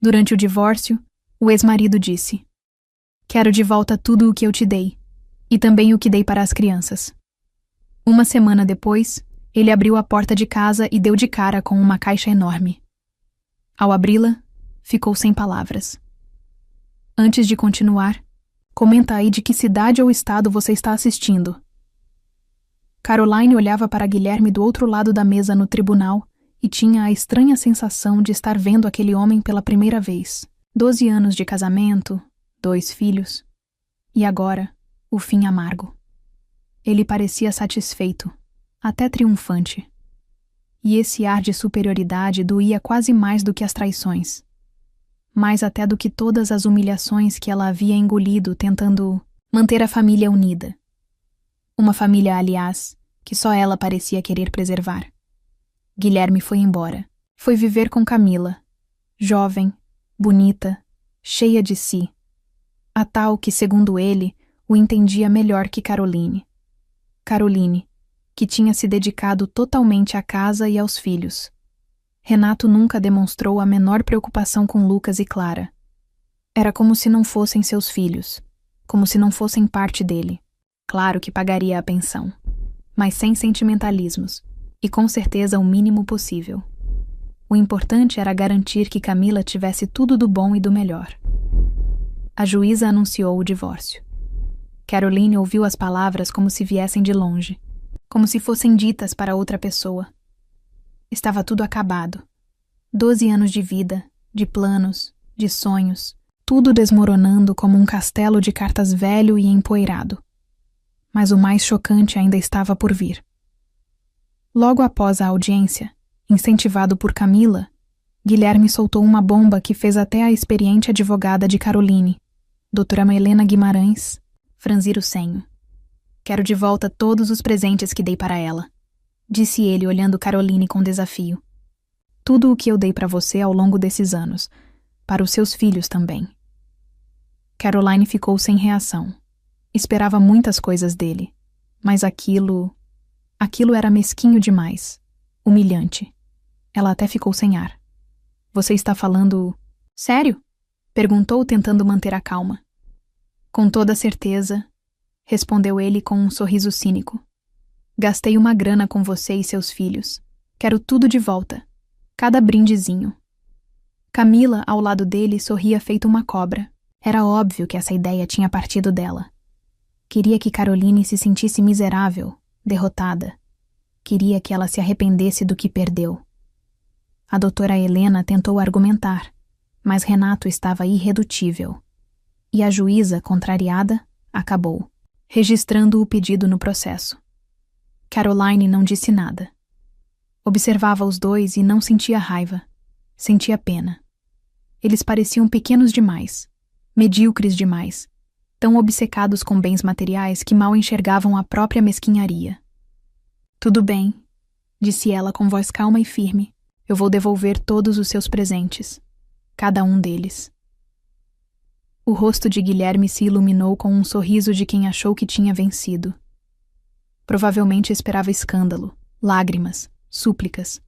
Durante o divórcio, o ex-marido disse: "Quero de volta tudo o que eu te dei, e também o que dei para as crianças." Uma semana depois, ele abriu a porta de casa e deu de cara com uma caixa enorme. Ao abri-la, ficou sem palavras. Antes de continuar, comenta aí de que cidade ou estado você está assistindo. Caroline olhava para Guilherme do outro lado da mesa no tribunal e tinha a estranha sensação de estar vendo aquele homem pela primeira vez. 12 anos de casamento, 2 filhos. E agora, o fim amargo. Ele parecia satisfeito, até triunfante. E esse ar de superioridade doía quase mais do que as traições. Mais até do que todas as humilhações que ela havia engolido tentando manter a família unida. Uma família, aliás, que só ela parecia querer preservar. Guilherme foi embora. Foi viver com Camila, jovem, bonita, cheia de si. A tal que, segundo ele, o entendia melhor que Caroline. Caroline, que tinha se dedicado totalmente à casa e aos filhos. Renato nunca demonstrou a menor preocupação com Lucas e Clara. Era como se não fossem seus filhos, como se não fossem parte dele. Claro que pagaria a pensão, mas sem sentimentalismos, e com certeza o mínimo possível. O importante era garantir que Camila tivesse tudo do bom e do melhor. A juíza anunciou o divórcio. Caroline ouviu as palavras como se viessem de longe, como se fossem ditas para outra pessoa. Estava tudo acabado. 12 anos de vida, de planos, de sonhos, tudo desmoronando como um castelo de cartas velho e empoeirado. Mas o mais chocante ainda estava por vir. Logo após a audiência, incentivado por Camila, Guilherme soltou uma bomba que fez até a experiente advogada de Caroline, doutora Helena Guimarães, franzir o senho. "Quero de volta todos os presentes que dei para ela", disse ele olhando Caroline com desafio. "Tudo o que eu dei para você ao longo desses anos, para os seus filhos também." Caroline ficou sem reação. Esperava muitas coisas dele, mas aquilo era mesquinho demais, humilhante. Ela até ficou sem ar. "Você está falando sério?" perguntou, tentando manter a calma. "Com toda certeza", respondeu ele com um sorriso cínico. "Gastei uma grana com você e seus filhos. Quero tudo de volta. Cada brindezinho." Camila, ao lado dele, sorria feito uma cobra. Era óbvio que essa ideia tinha partido dela. Queria que Caroline se sentisse miserável, derrotada. Queria que ela se arrependesse do que perdeu. A doutora Helena tentou argumentar, mas Renato estava irredutível. E a juíza, contrariada, acabou, registrando o pedido no processo. Caroline não disse nada. Observava os dois e não sentia raiva. Sentia pena. Eles pareciam pequenos demais, medíocres demais, tão obcecados com bens materiais que mal enxergavam a própria mesquinharia. "Tudo bem", disse ela com voz calma e firme. "Eu vou devolver todos os seus presentes. Cada um deles." O rosto de Guilherme se iluminou com um sorriso de quem achou que tinha vencido. Provavelmente esperava escândalo, lágrimas, súplicas.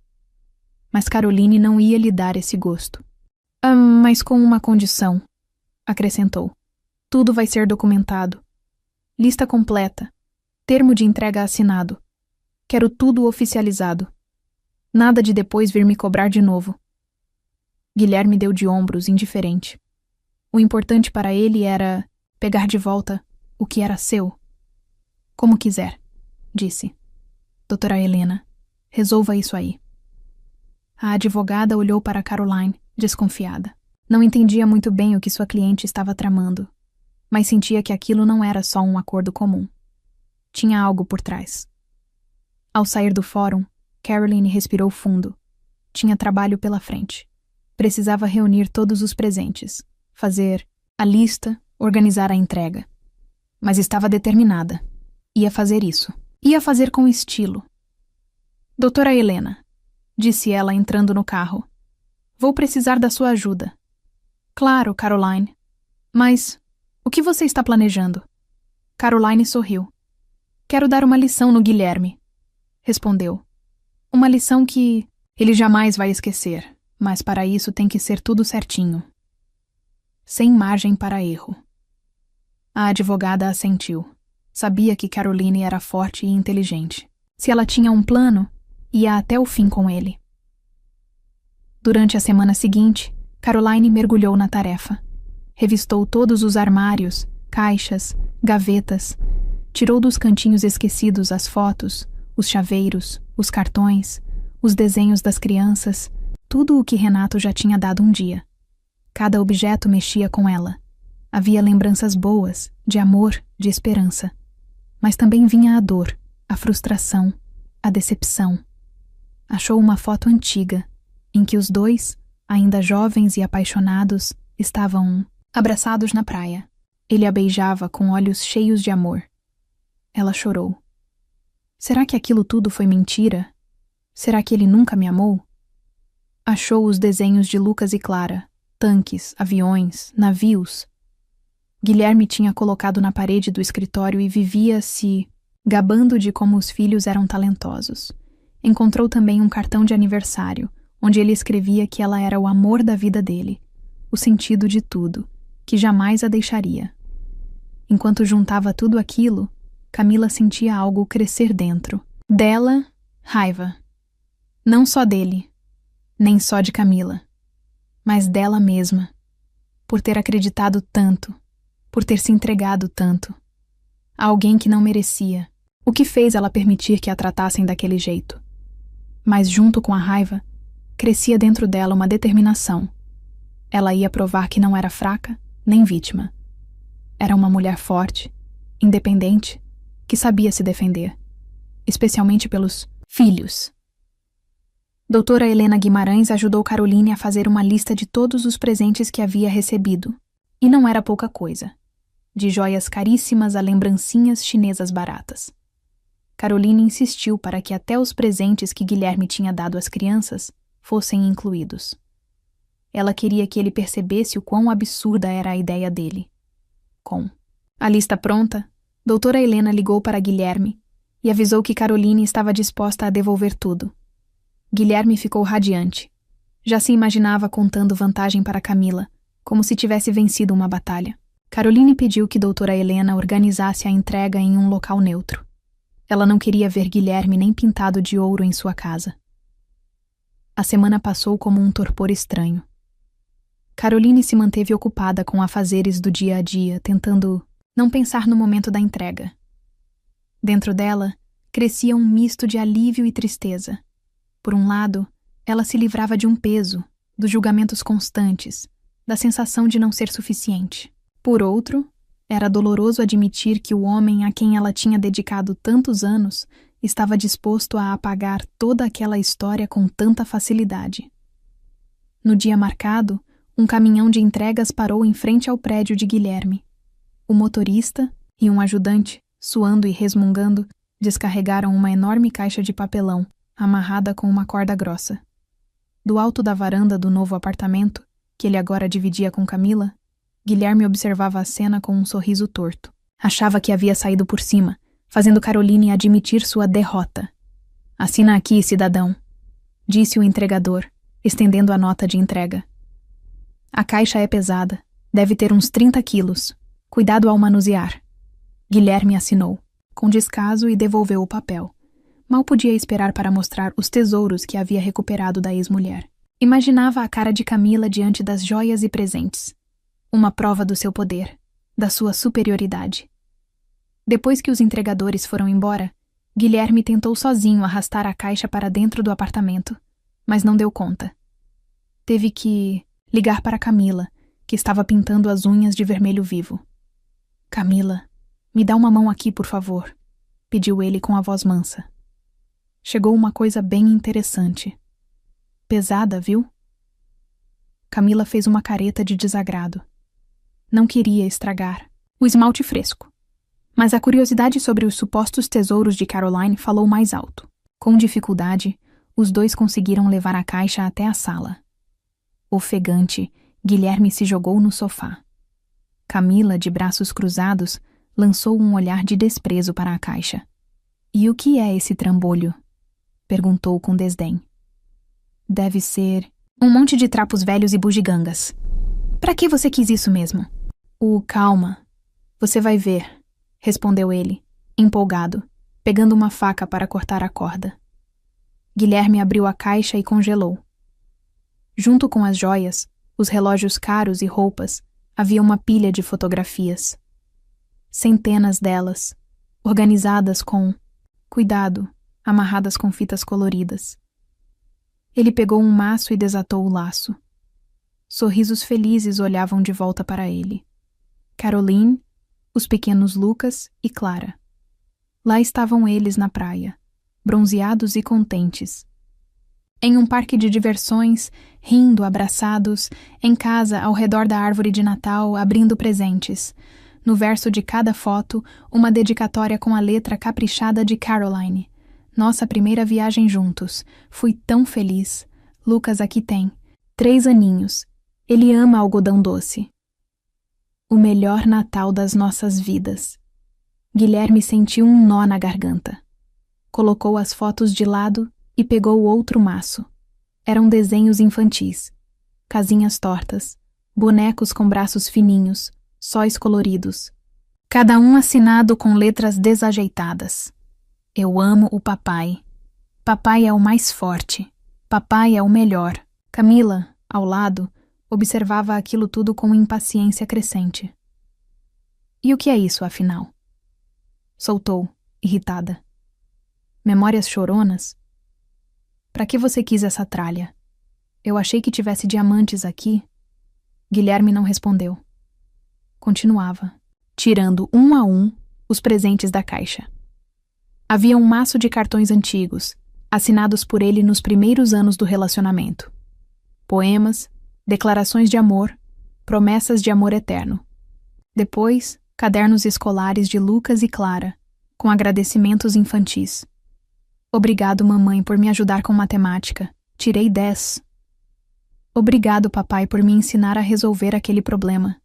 Mas Caroline não ia lhe dar esse gosto. Mas com uma condição", acrescentou. "Tudo vai ser documentado. Lista completa. Termo de entrega assinado. Quero tudo oficializado. Nada de depois vir me cobrar de novo." Guilherme deu de ombros, indiferente. O importante para ele era pegar de volta o que era seu. "Como quiser", disse. "Doutora Helena, resolva isso aí." A advogada olhou para Caroline, desconfiada. Não entendia muito bem o que sua cliente estava tramando, mas sentia que aquilo não era só um acordo comum. Tinha algo por trás. Ao sair do fórum, Caroline respirou fundo. Tinha trabalho pela frente. Precisava reunir todos os presentes, fazer a lista, organizar a entrega. Mas estava determinada. Ia fazer isso. Ia fazer com estilo. "Doutora Helena", disse ela entrando no carro, "vou precisar da sua ajuda." "Claro, Caroline. Mas o que você está planejando?" Caroline sorriu. "Quero dar uma lição no Guilherme", respondeu. "Uma lição que ele jamais vai esquecer, Mas para isso tem que ser tudo certinho. Sem margem para erro. A advogada assentiu. Sabia que Caroline era forte e inteligente. Se ela tinha um plano, ia até o fim com ele. Durante a semana seguinte, Caroline mergulhou na tarefa. Revistou todos os armários, caixas, gavetas, tirou dos cantinhos esquecidos as fotos, os chaveiros, os cartões, os desenhos das crianças, tudo o que Renato já tinha dado um dia. Cada objeto mexia com ela. Havia lembranças boas, de amor, de esperança. Mas também vinha a dor, a frustração, a decepção. Achou uma foto antiga, em que os dois, ainda jovens e apaixonados, estavam abraçados na praia. Ele a beijava com olhos cheios de amor. Ela chorou. Será que aquilo tudo foi mentira? Será que ele nunca me amou? Achou os desenhos de Lucas e Clara, tanques, aviões, navios. Guilherme tinha colocado na parede do escritório e vivia se gabando de como os filhos eram talentosos. Encontrou também um cartão de aniversário, onde ele escrevia que ela era o amor da vida dele, o sentido de tudo, que jamais a deixaria. Enquanto juntava tudo aquilo, Camila sentia algo crescer dentro. Dela, raiva. Não só dele, nem só de Camila, mas dela mesma, por ter acreditado tanto, por ter se entregado tanto. A alguém que não merecia. O que fez ela permitir que a tratassem daquele jeito? Mas junto com a raiva, crescia dentro dela uma determinação. Ela ia provar que não era fraca, nem vítima. Era uma mulher forte, independente, que sabia se defender, especialmente pelos filhos. Doutora Helena Guimarães ajudou Caroline a fazer uma lista de todos os presentes que havia recebido. E não era pouca coisa. De joias caríssimas a lembrancinhas chinesas baratas. Caroline insistiu para que até os presentes que Guilherme tinha dado às crianças fossem incluídos. Ela queria que ele percebesse o quão absurda era a ideia dele. Com a lista pronta, doutora Helena ligou para Guilherme e avisou que Caroline estava disposta a devolver tudo. Guilherme ficou radiante. Já se imaginava contando vantagem para Camila, como se tivesse vencido uma batalha. Caroline pediu que doutora Helena organizasse a entrega em um local neutro. Ela não queria ver Guilherme nem pintado de ouro em sua casa. A semana passou como um torpor estranho. Caroline se manteve ocupada com afazeres do dia a dia, tentando não pensar no momento da entrega. Dentro dela, crescia um misto de alívio e tristeza. Por um lado, ela se livrava de um peso, dos julgamentos constantes, da sensação de não ser suficiente. Por outro, era doloroso admitir que o homem a quem ela tinha dedicado tantos anos estava disposto a apagar toda aquela história com tanta facilidade. No dia marcado, um caminhão de entregas parou em frente ao prédio de Guilherme. O motorista e um ajudante, suando e resmungando, descarregaram uma enorme caixa de papelão, amarrada com uma corda grossa. Do alto da varanda do novo apartamento, que ele agora dividia com Camila, Guilherme observava a cena com um sorriso torto. Achava que havia saído por cima, fazendo Caroline admitir sua derrota. "Assina aqui, cidadão", disse o entregador, estendendo a nota de entrega. "A caixa é pesada, deve ter uns 30 quilos. Cuidado ao manusear." Guilherme assinou, com descaso, e devolveu o papel. Mal podia esperar para mostrar os tesouros que havia recuperado da ex-mulher. Imaginava a cara de Camila diante das joias e presentes. Uma prova do seu poder, da sua superioridade. Depois que os entregadores foram embora, Guilherme tentou sozinho arrastar a caixa para dentro do apartamento, mas não deu conta. Teve que ligar para Camila, que estava pintando as unhas de vermelho vivo. "Camila, me dá uma mão aqui, por favor", pediu ele com a voz mansa. Chegou uma coisa bem interessante. "Pesada, viu?" Camila fez uma careta de desagrado. Não queria estragar o esmalte fresco. Mas a curiosidade sobre os supostos tesouros de Caroline falou mais alto. Com dificuldade, os dois conseguiram levar a caixa até a sala. Ofegante, Guilherme se jogou no sofá. Camila, de braços cruzados, lançou um olhar de desprezo para a caixa. "E o que é esse trambolho?" perguntou com desdém. "Deve ser..." Um monte de trapos velhos e bugigangas. Pra que você quis isso mesmo? Calma. Você vai ver, respondeu ele, empolgado, pegando uma faca para cortar a corda. Guilherme abriu a caixa e congelou. Junto com as joias, os relógios caros e roupas, havia uma pilha de fotografias. Centenas delas, organizadas com cuidado, amarradas com fitas coloridas. Ele pegou um maço e desatou o laço. Sorrisos felizes olhavam de volta para ele. Caroline, os pequenos Lucas e Clara. Lá estavam eles na praia, bronzeados e contentes. Em um parque de diversões, rindo, abraçados, em casa, ao redor da árvore de Natal, abrindo presentes. No verso de cada foto, uma dedicatória com a letra caprichada de Caroline. Nossa primeira viagem juntos. Fui tão feliz. Lucas aqui tem 3 aninhos. Ele ama algodão doce. O melhor Natal das nossas vidas. Guilherme sentiu um nó na garganta. Colocou as fotos de lado e pegou outro maço. Eram desenhos infantis. Casinhas tortas, bonecos com braços fininhos, sóis coloridos. Cada um assinado com letras desajeitadas. Eu amo o papai. Papai é o mais forte. Papai é o melhor. Camila, ao lado, observava aquilo tudo com impaciência crescente. E o que é isso, afinal? Soltou, irritada. Memórias choronas? Pra que você quis essa tralha? Eu achei que tivesse diamantes aqui. Guilherme não respondeu. Continuava, tirando um a um os presentes da caixa. Havia um maço de cartões antigos, assinados por ele nos primeiros anos do relacionamento. Poemas, declarações de amor, promessas de amor eterno. Depois, cadernos escolares de Lucas e Clara, com agradecimentos infantis. Obrigado, mamãe, por me ajudar com matemática. Tirei 10. Obrigado, papai, por me ensinar a resolver aquele problema.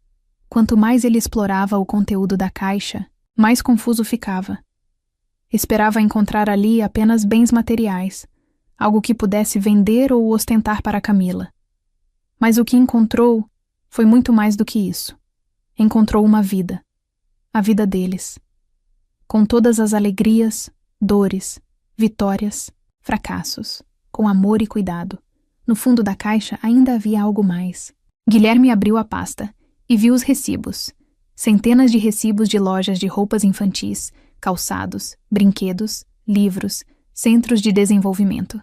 Quanto mais ele explorava o conteúdo da caixa, mais confuso ficava. Esperava encontrar ali apenas bens materiais, algo que pudesse vender ou ostentar para Camila. Mas o que encontrou foi muito mais do que isso. Encontrou uma vida. A vida deles. Com todas as alegrias, dores, vitórias, fracassos, com amor e cuidado. No fundo da caixa ainda havia algo mais. Guilherme abriu a pasta e viu os recibos. Centenas de recibos de lojas de roupas infantis, calçados, brinquedos, livros, centros de desenvolvimento.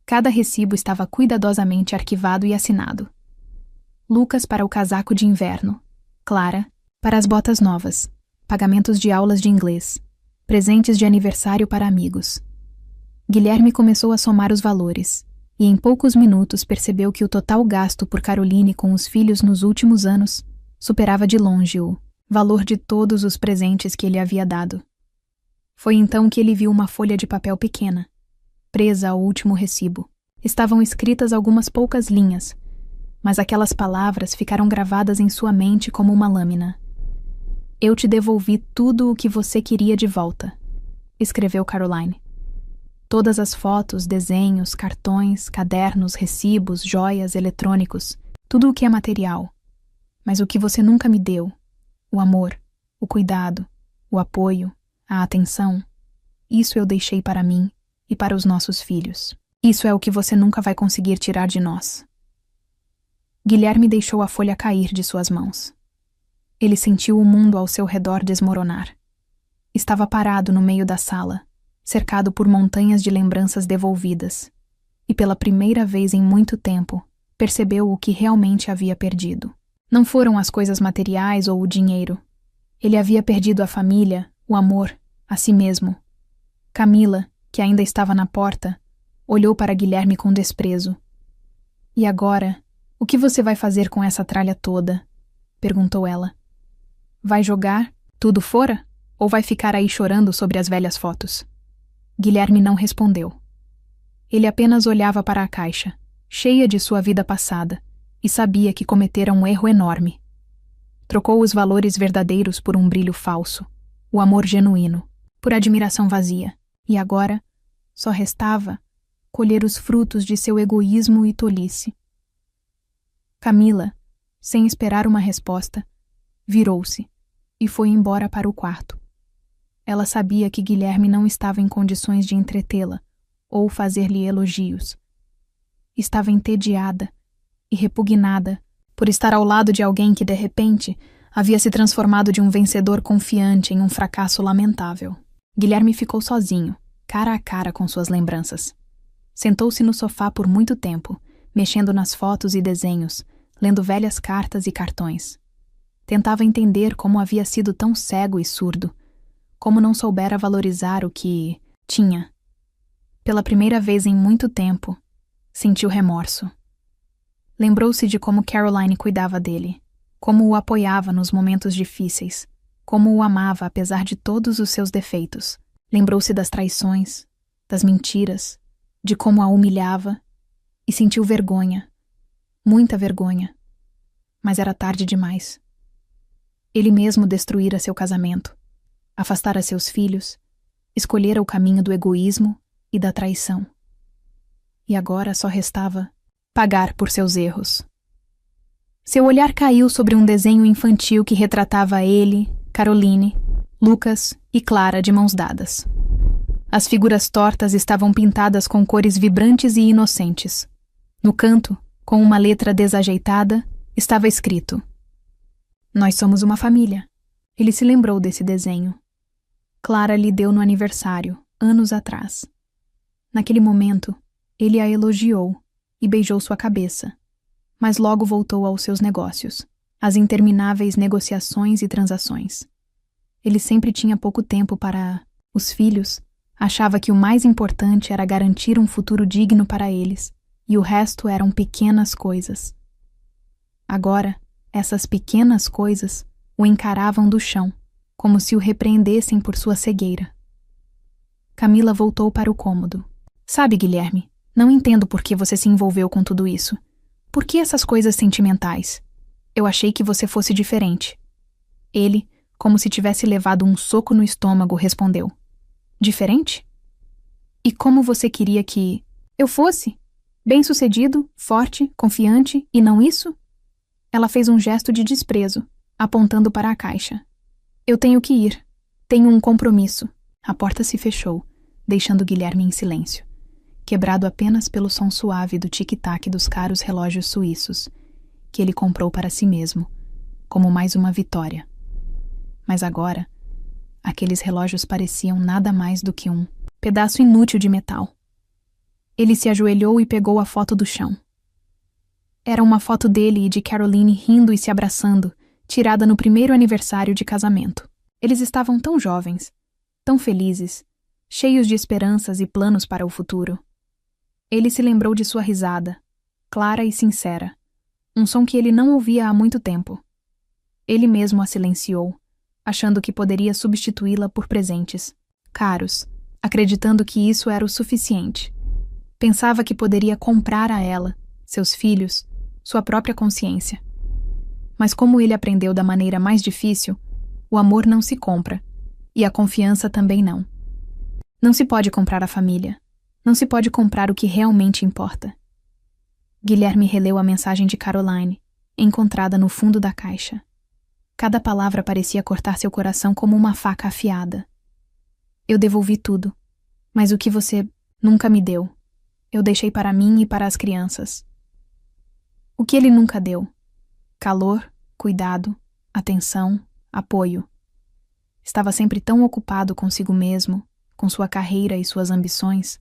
Cada recibo estava cuidadosamente arquivado e assinado. Lucas para o casaco de inverno. Clara para as botas novas. Pagamentos de aulas de inglês. Presentes de aniversário para amigos. Guilherme começou a somar os valores, e em poucos minutos percebeu que o total gasto por Caroline com os filhos nos últimos anos superava de longe o valor de todos os presentes que ele havia dado. Foi então que ele viu uma folha de papel pequena, presa ao último recibo. Estavam escritas algumas poucas linhas, mas aquelas palavras ficaram gravadas em sua mente como uma lâmina. Eu te devolvi tudo o que você queria de volta, escreveu Caroline. Todas as fotos, desenhos, cartões, cadernos, recibos, joias, eletrônicos, tudo o que é material. Mas o que você nunca me deu, o amor, o cuidado, o apoio, a atenção, isso eu deixei para mim e para os nossos filhos. Isso é o que você nunca vai conseguir tirar de nós. Guilherme deixou a folha cair de suas mãos. Ele sentiu o mundo ao seu redor desmoronar. Estava parado no meio da sala, cercado por montanhas de lembranças devolvidas, e pela primeira vez em muito tempo, percebeu o que realmente havia perdido. Não foram as coisas materiais ou o dinheiro. Ele havia perdido a família, o amor, a si mesmo. Camila, que ainda estava na porta, olhou para Guilherme com desprezo. E agora, o que você vai fazer com essa tralha toda? Perguntou ela. Vai jogar tudo fora? Ou vai ficar aí chorando sobre as velhas fotos? Guilherme não respondeu. Ele apenas olhava para a caixa, cheia de sua vida passada, e sabia que cometera um erro enorme. Trocou os valores verdadeiros por um brilho falso, o amor genuíno, por admiração vazia, e agora só restava colher os frutos de seu egoísmo e tolice. Camila, sem esperar uma resposta, virou-se e foi embora para o quarto. Ela sabia que Guilherme não estava em condições de entretê-la ou fazer-lhe elogios. Estava entediada e repugnada por estar ao lado de alguém que, de repente, havia se transformado de um vencedor confiante em um fracasso lamentável. Guilherme ficou sozinho, cara a cara com suas lembranças. Sentou-se no sofá por muito tempo, mexendo nas fotos e desenhos, lendo velhas cartas e cartões. Tentava entender como havia sido tão cego e surdo, como não soubera valorizar o que tinha. Pela primeira vez em muito tempo, sentiu remorso. Lembrou-se de como Caroline cuidava dele, como o apoiava nos momentos difíceis, como o amava apesar de todos os seus defeitos. Lembrou-se das traições, das mentiras, de como a humilhava, e sentiu vergonha, muita vergonha. Mas era tarde demais. Ele mesmo destruíra seu casamento, afastara seus filhos, escolhera o caminho do egoísmo e da traição. E agora só restava pagar por seus erros. Seu olhar caiu sobre um desenho infantil que retratava ele, Caroline, Lucas e Clara de mãos dadas. As figuras tortas estavam pintadas com cores vibrantes e inocentes. No canto, com uma letra desajeitada, estava escrito: "Nós somos uma família." Ele se lembrou desse desenho. Clara lhe deu no aniversário, anos atrás. Naquele momento, ele a elogiou e beijou sua cabeça, mas logo voltou aos seus negócios, às intermináveis negociações e transações. Ele sempre tinha pouco tempo para os filhos, achava que o mais importante era garantir um futuro digno para eles, e o resto eram pequenas coisas. Agora, essas pequenas coisas o encaravam do chão, como se o repreendessem por sua cegueira. Camila voltou para o cômodo. "Sabe, Guilherme, não entendo por que você se envolveu com tudo isso. Por que essas coisas sentimentais? Eu achei que você fosse diferente." Ele, como se tivesse levado um soco no estômago, respondeu: "Diferente? E como você queria que eu fosse? Bem-sucedido, forte, confiante, e não isso?" Ela fez um gesto de desprezo, apontando para a caixa. "Eu tenho que ir. Tenho um compromisso." A porta se fechou, deixando Guilherme em silêncio, quebrado apenas pelo som suave do tic-tac dos caros relógios suíços, que ele comprou para si mesmo, como mais uma vitória. Mas agora, aqueles relógios pareciam nada mais do que um pedaço inútil de metal. Ele se ajoelhou e pegou a foto do chão. Era uma foto dele e de Caroline rindo e se abraçando, tirada no primeiro aniversário de casamento. Eles estavam tão jovens, tão felizes, cheios de esperanças e planos para o futuro. Ele se lembrou de sua risada, clara e sincera, um som que ele não ouvia há muito tempo. Ele mesmo a silenciou, achando que poderia substituí-la por presentes caros, acreditando que isso era o suficiente. Pensava que poderia comprar a ela, seus filhos, sua própria consciência. Mas como ele aprendeu da maneira mais difícil, o amor não se compra, e a confiança também não. Não se pode comprar a família. Não se pode comprar o que realmente importa. Guilherme releu a mensagem de Caroline, encontrada no fundo da caixa. Cada palavra parecia cortar seu coração como uma faca afiada. "Eu devolvi tudo, mas o que você nunca me deu, eu deixei para mim e para as crianças." O que ele nunca deu? Calor, cuidado, atenção, apoio. Estava sempre tão ocupado consigo mesmo, com sua carreira e suas ambições,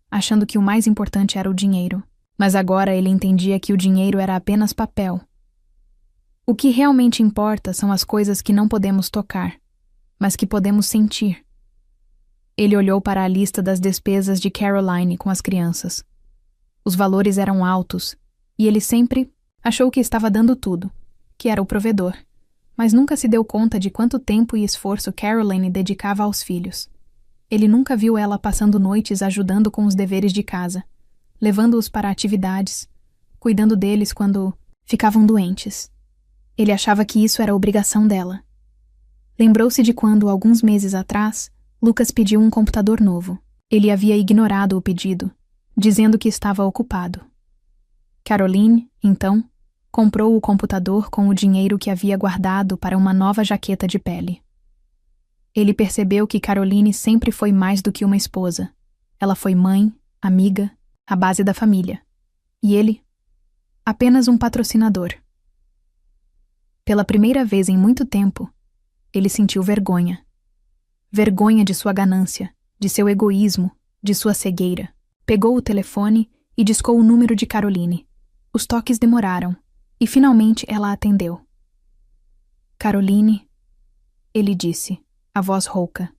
achando que o mais importante era o dinheiro. Mas agora ele entendia que o dinheiro era apenas papel. O que realmente importa são as coisas que não podemos tocar, mas que podemos sentir. Ele olhou para a lista das despesas de Caroline com as crianças. Os valores eram altos, e ele sempre achou que estava dando tudo, que era o provedor, mas nunca se deu conta de quanto tempo e esforço Caroline dedicava aos filhos. Ele nunca viu ela passando noites ajudando com os deveres de casa, levando-os para atividades, cuidando deles quando ficavam doentes. Ele achava que isso era obrigação dela. Lembrou-se de quando, alguns meses atrás, Lucas pediu um computador novo. Ele havia ignorado o pedido, dizendo que estava ocupado. Caroline, então, comprou o computador com o dinheiro que havia guardado para uma nova jaqueta de pele. Ele percebeu que Caroline sempre foi mais do que uma esposa. Ela foi mãe, amiga, a base da família. E ele? Apenas um patrocinador. Pela primeira vez em muito tempo, ele sentiu vergonha. Vergonha de sua ganância, de seu egoísmo, de sua cegueira. Pegou o telefone e discou o número de Caroline. Os toques demoraram, e finalmente ela atendeu. Caroline, ele disse, a voz rouca.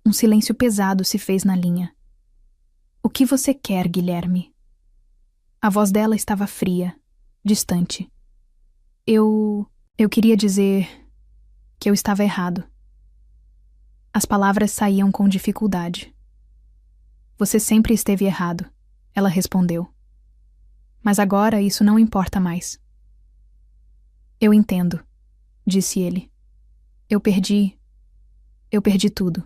Um silêncio pesado se fez na linha. O que você quer, Guilherme? A voz dela estava fria, distante. Eu queria dizer que eu estava errado. As palavras saíam com dificuldade. Você sempre esteve errado, ela respondeu. Mas agora isso não importa mais. Eu entendo, disse ele. Eu perdi tudo.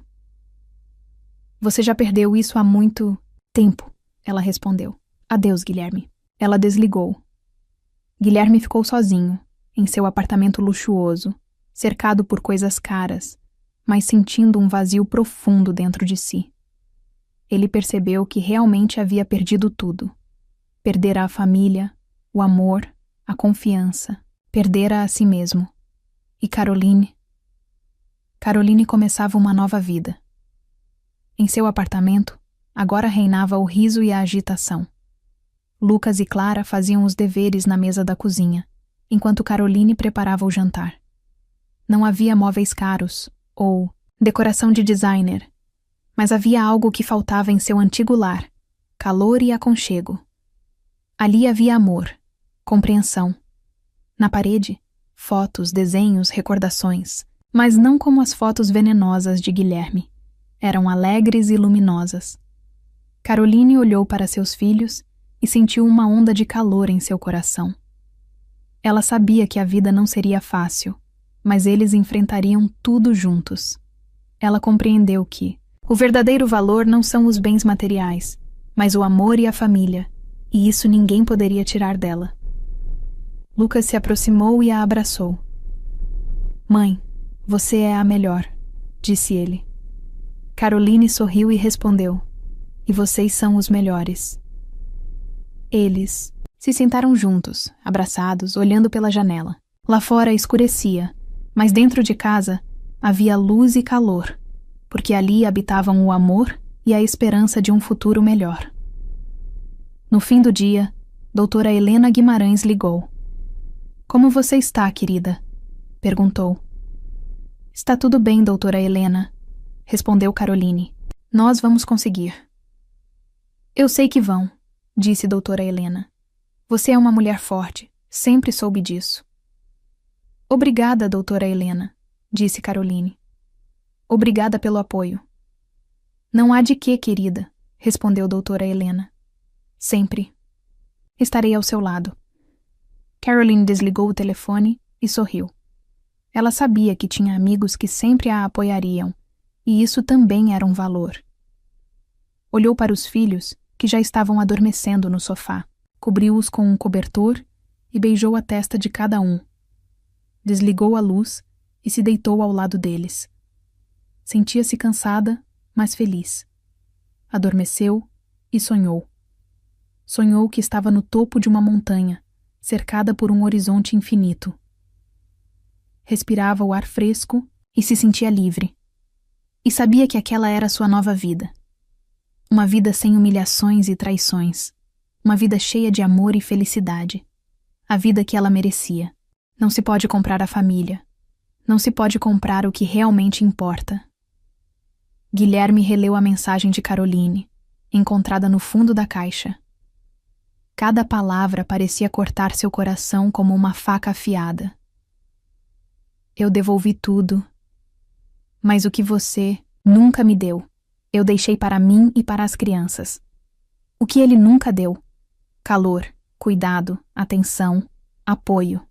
Você já perdeu isso há muito tempo, ela respondeu. Adeus, Guilherme. Ela desligou. Guilherme ficou sozinho, em seu apartamento luxuoso, cercado por coisas caras, mas sentindo um vazio profundo dentro de si. Ele percebeu que realmente havia perdido tudo. Perdera a família, o amor, a confiança, perdera a si mesmo. E Caroline começava uma nova vida. Em seu apartamento, agora reinava o riso e a agitação. Lucas e Clara faziam os deveres na mesa da cozinha, enquanto Caroline preparava o jantar. Não havia móveis caros ou decoração de designer, mas havia algo que faltava em seu antigo lar: calor e aconchego. Ali havia amor, compreensão. Na parede, fotos, desenhos, recordações, mas não como as fotos venenosas de Guilherme. Eram alegres e luminosas. Caroline olhou para seus filhos e sentiu uma onda de calor em seu coração. Ela sabia que a vida não seria fácil, mas eles enfrentariam tudo juntos. Ela compreendeu que o verdadeiro valor não são os bens materiais, mas o amor e a família, e isso ninguém poderia tirar dela. Lucas se aproximou e a abraçou. Mãe, você é a melhor, disse ele. Caroline sorriu e respondeu, e vocês são os melhores. Eles se sentaram juntos, abraçados, olhando pela janela. Lá fora escurecia, mas dentro de casa havia luz e calor, porque ali habitavam o amor e a esperança de um futuro melhor. No fim do dia, doutora Helena Guimarães ligou. Como você está, querida? Perguntou. Está tudo bem, doutora Helena, respondeu Caroline. Nós vamos conseguir. Eu sei que vão, disse doutora Helena. Você é uma mulher forte, sempre soube disso. Obrigada, doutora Helena, disse Caroline. Obrigada pelo apoio. Não há de quê, querida, respondeu doutora Helena. Sempre. Estarei ao seu lado. Caroline desligou o telefone e sorriu. Ela sabia que tinha amigos que sempre a apoiariam, e isso também era um valor. Olhou para os filhos, que já estavam adormecendo no sofá, cobriu-os com um cobertor e beijou a testa de cada um. Desligou a luz e se deitou ao lado deles. Sentia-se cansada, mas feliz. Adormeceu e sonhou. Sonhou que estava no topo de uma montanha, cercada por um horizonte infinito. Respirava o ar fresco e se sentia livre. E sabia que aquela era sua nova vida. Uma vida sem humilhações e traições. Uma vida cheia de amor e felicidade. A vida que ela merecia. Não se pode comprar a família. Não se pode comprar o que realmente importa. Guilherme releu a mensagem de Caroline, encontrada no fundo da caixa. Cada palavra parecia cortar seu coração como uma faca afiada. Eu devolvi tudo, mas o que você nunca me deu, eu deixei para mim e para as crianças. O que ele nunca deu: calor, cuidado, atenção, apoio.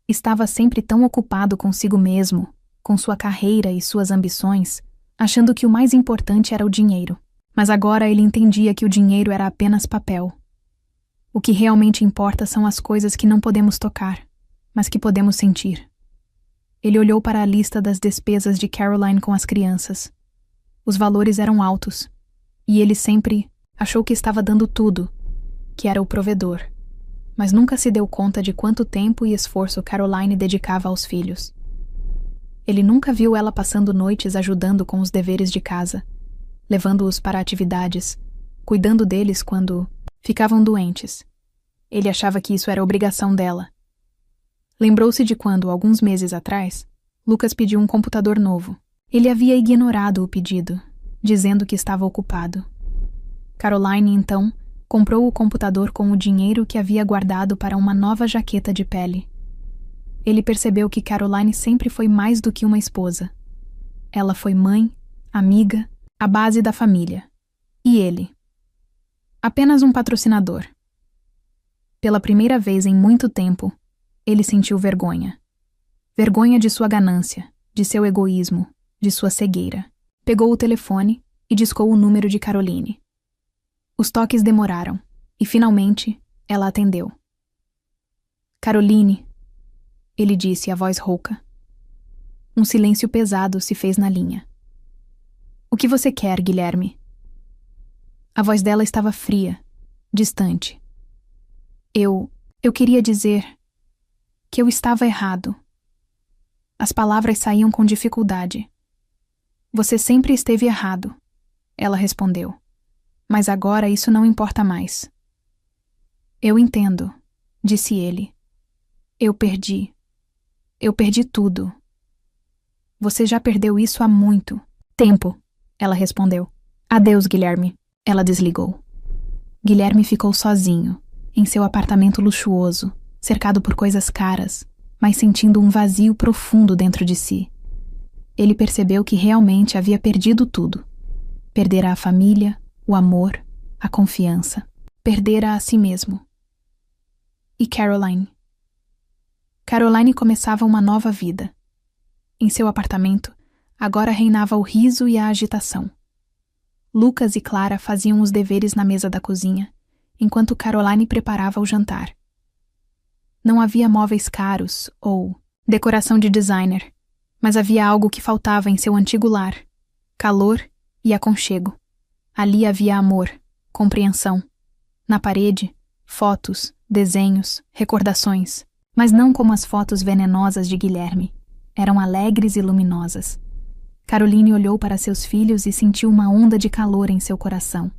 Estava sempre tão ocupado consigo mesmo, com sua carreira e suas ambições, achando que o mais importante era o dinheiro. Mas agora ele entendia que o dinheiro era apenas papel. O que realmente importa são as coisas que não podemos tocar, mas que podemos sentir. Ele olhou para a lista das despesas de Caroline com as crianças. Os valores eram altos, e ele sempre achou que estava dando tudo, que era o provedor, mas nunca se deu conta de quanto tempo e esforço Caroline dedicava aos filhos. Ele nunca viu ela passando noites ajudando com os deveres de casa, levando-os para atividades, cuidando deles quando ficavam doentes. Ele achava que isso era obrigação dela. Lembrou-se de quando, alguns meses atrás, Lucas pediu um computador novo. Ele havia ignorado o pedido, dizendo que estava ocupado. Caroline, então, comprou o computador com o dinheiro que havia guardado para uma nova jaqueta de pele. Ele percebeu que Caroline sempre foi mais do que uma esposa. Ela foi mãe, amiga, a base da família. E ele? Apenas um patrocinador. Pela primeira vez em muito tempo, ele sentiu vergonha. Vergonha de sua ganância, de seu egoísmo, de sua cegueira. Pegou o telefone e discou o número de Caroline. Os toques demoraram, e finalmente ela atendeu. Caroline, ele disse, a voz rouca. Um silêncio pesado se fez na linha. O que você quer, Guilherme? A voz dela estava fria, distante. Eu queria dizer que eu estava errado. As palavras saíam com dificuldade. Você sempre esteve errado, ela respondeu. Mas agora isso não importa mais. Eu entendo, disse ele. Eu perdi tudo. Você já perdeu isso há muito tempo, ela respondeu. Adeus, Guilherme. Ela desligou. Guilherme ficou sozinho, em seu apartamento luxuoso, cercado por coisas caras, mas sentindo um vazio profundo dentro de si. Ele percebeu que realmente havia perdido tudo. Perdera a família, o amor, a confiança. Perdera a si mesmo. E Caroline? Caroline começava uma nova vida. Em seu apartamento, agora reinava o riso e a agitação. Lucas e Clara faziam os deveres na mesa da cozinha, enquanto Caroline preparava o jantar. Não havia móveis caros ou decoração de designer, mas havia algo que faltava em seu antigo lar: calor e aconchego. Ali havia amor, compreensão. Na parede, fotos, desenhos, recordações, mas não como as fotos venenosas de Guilherme. Eram alegres e luminosas. Caroline olhou para seus filhos e sentiu uma onda de calor em seu coração.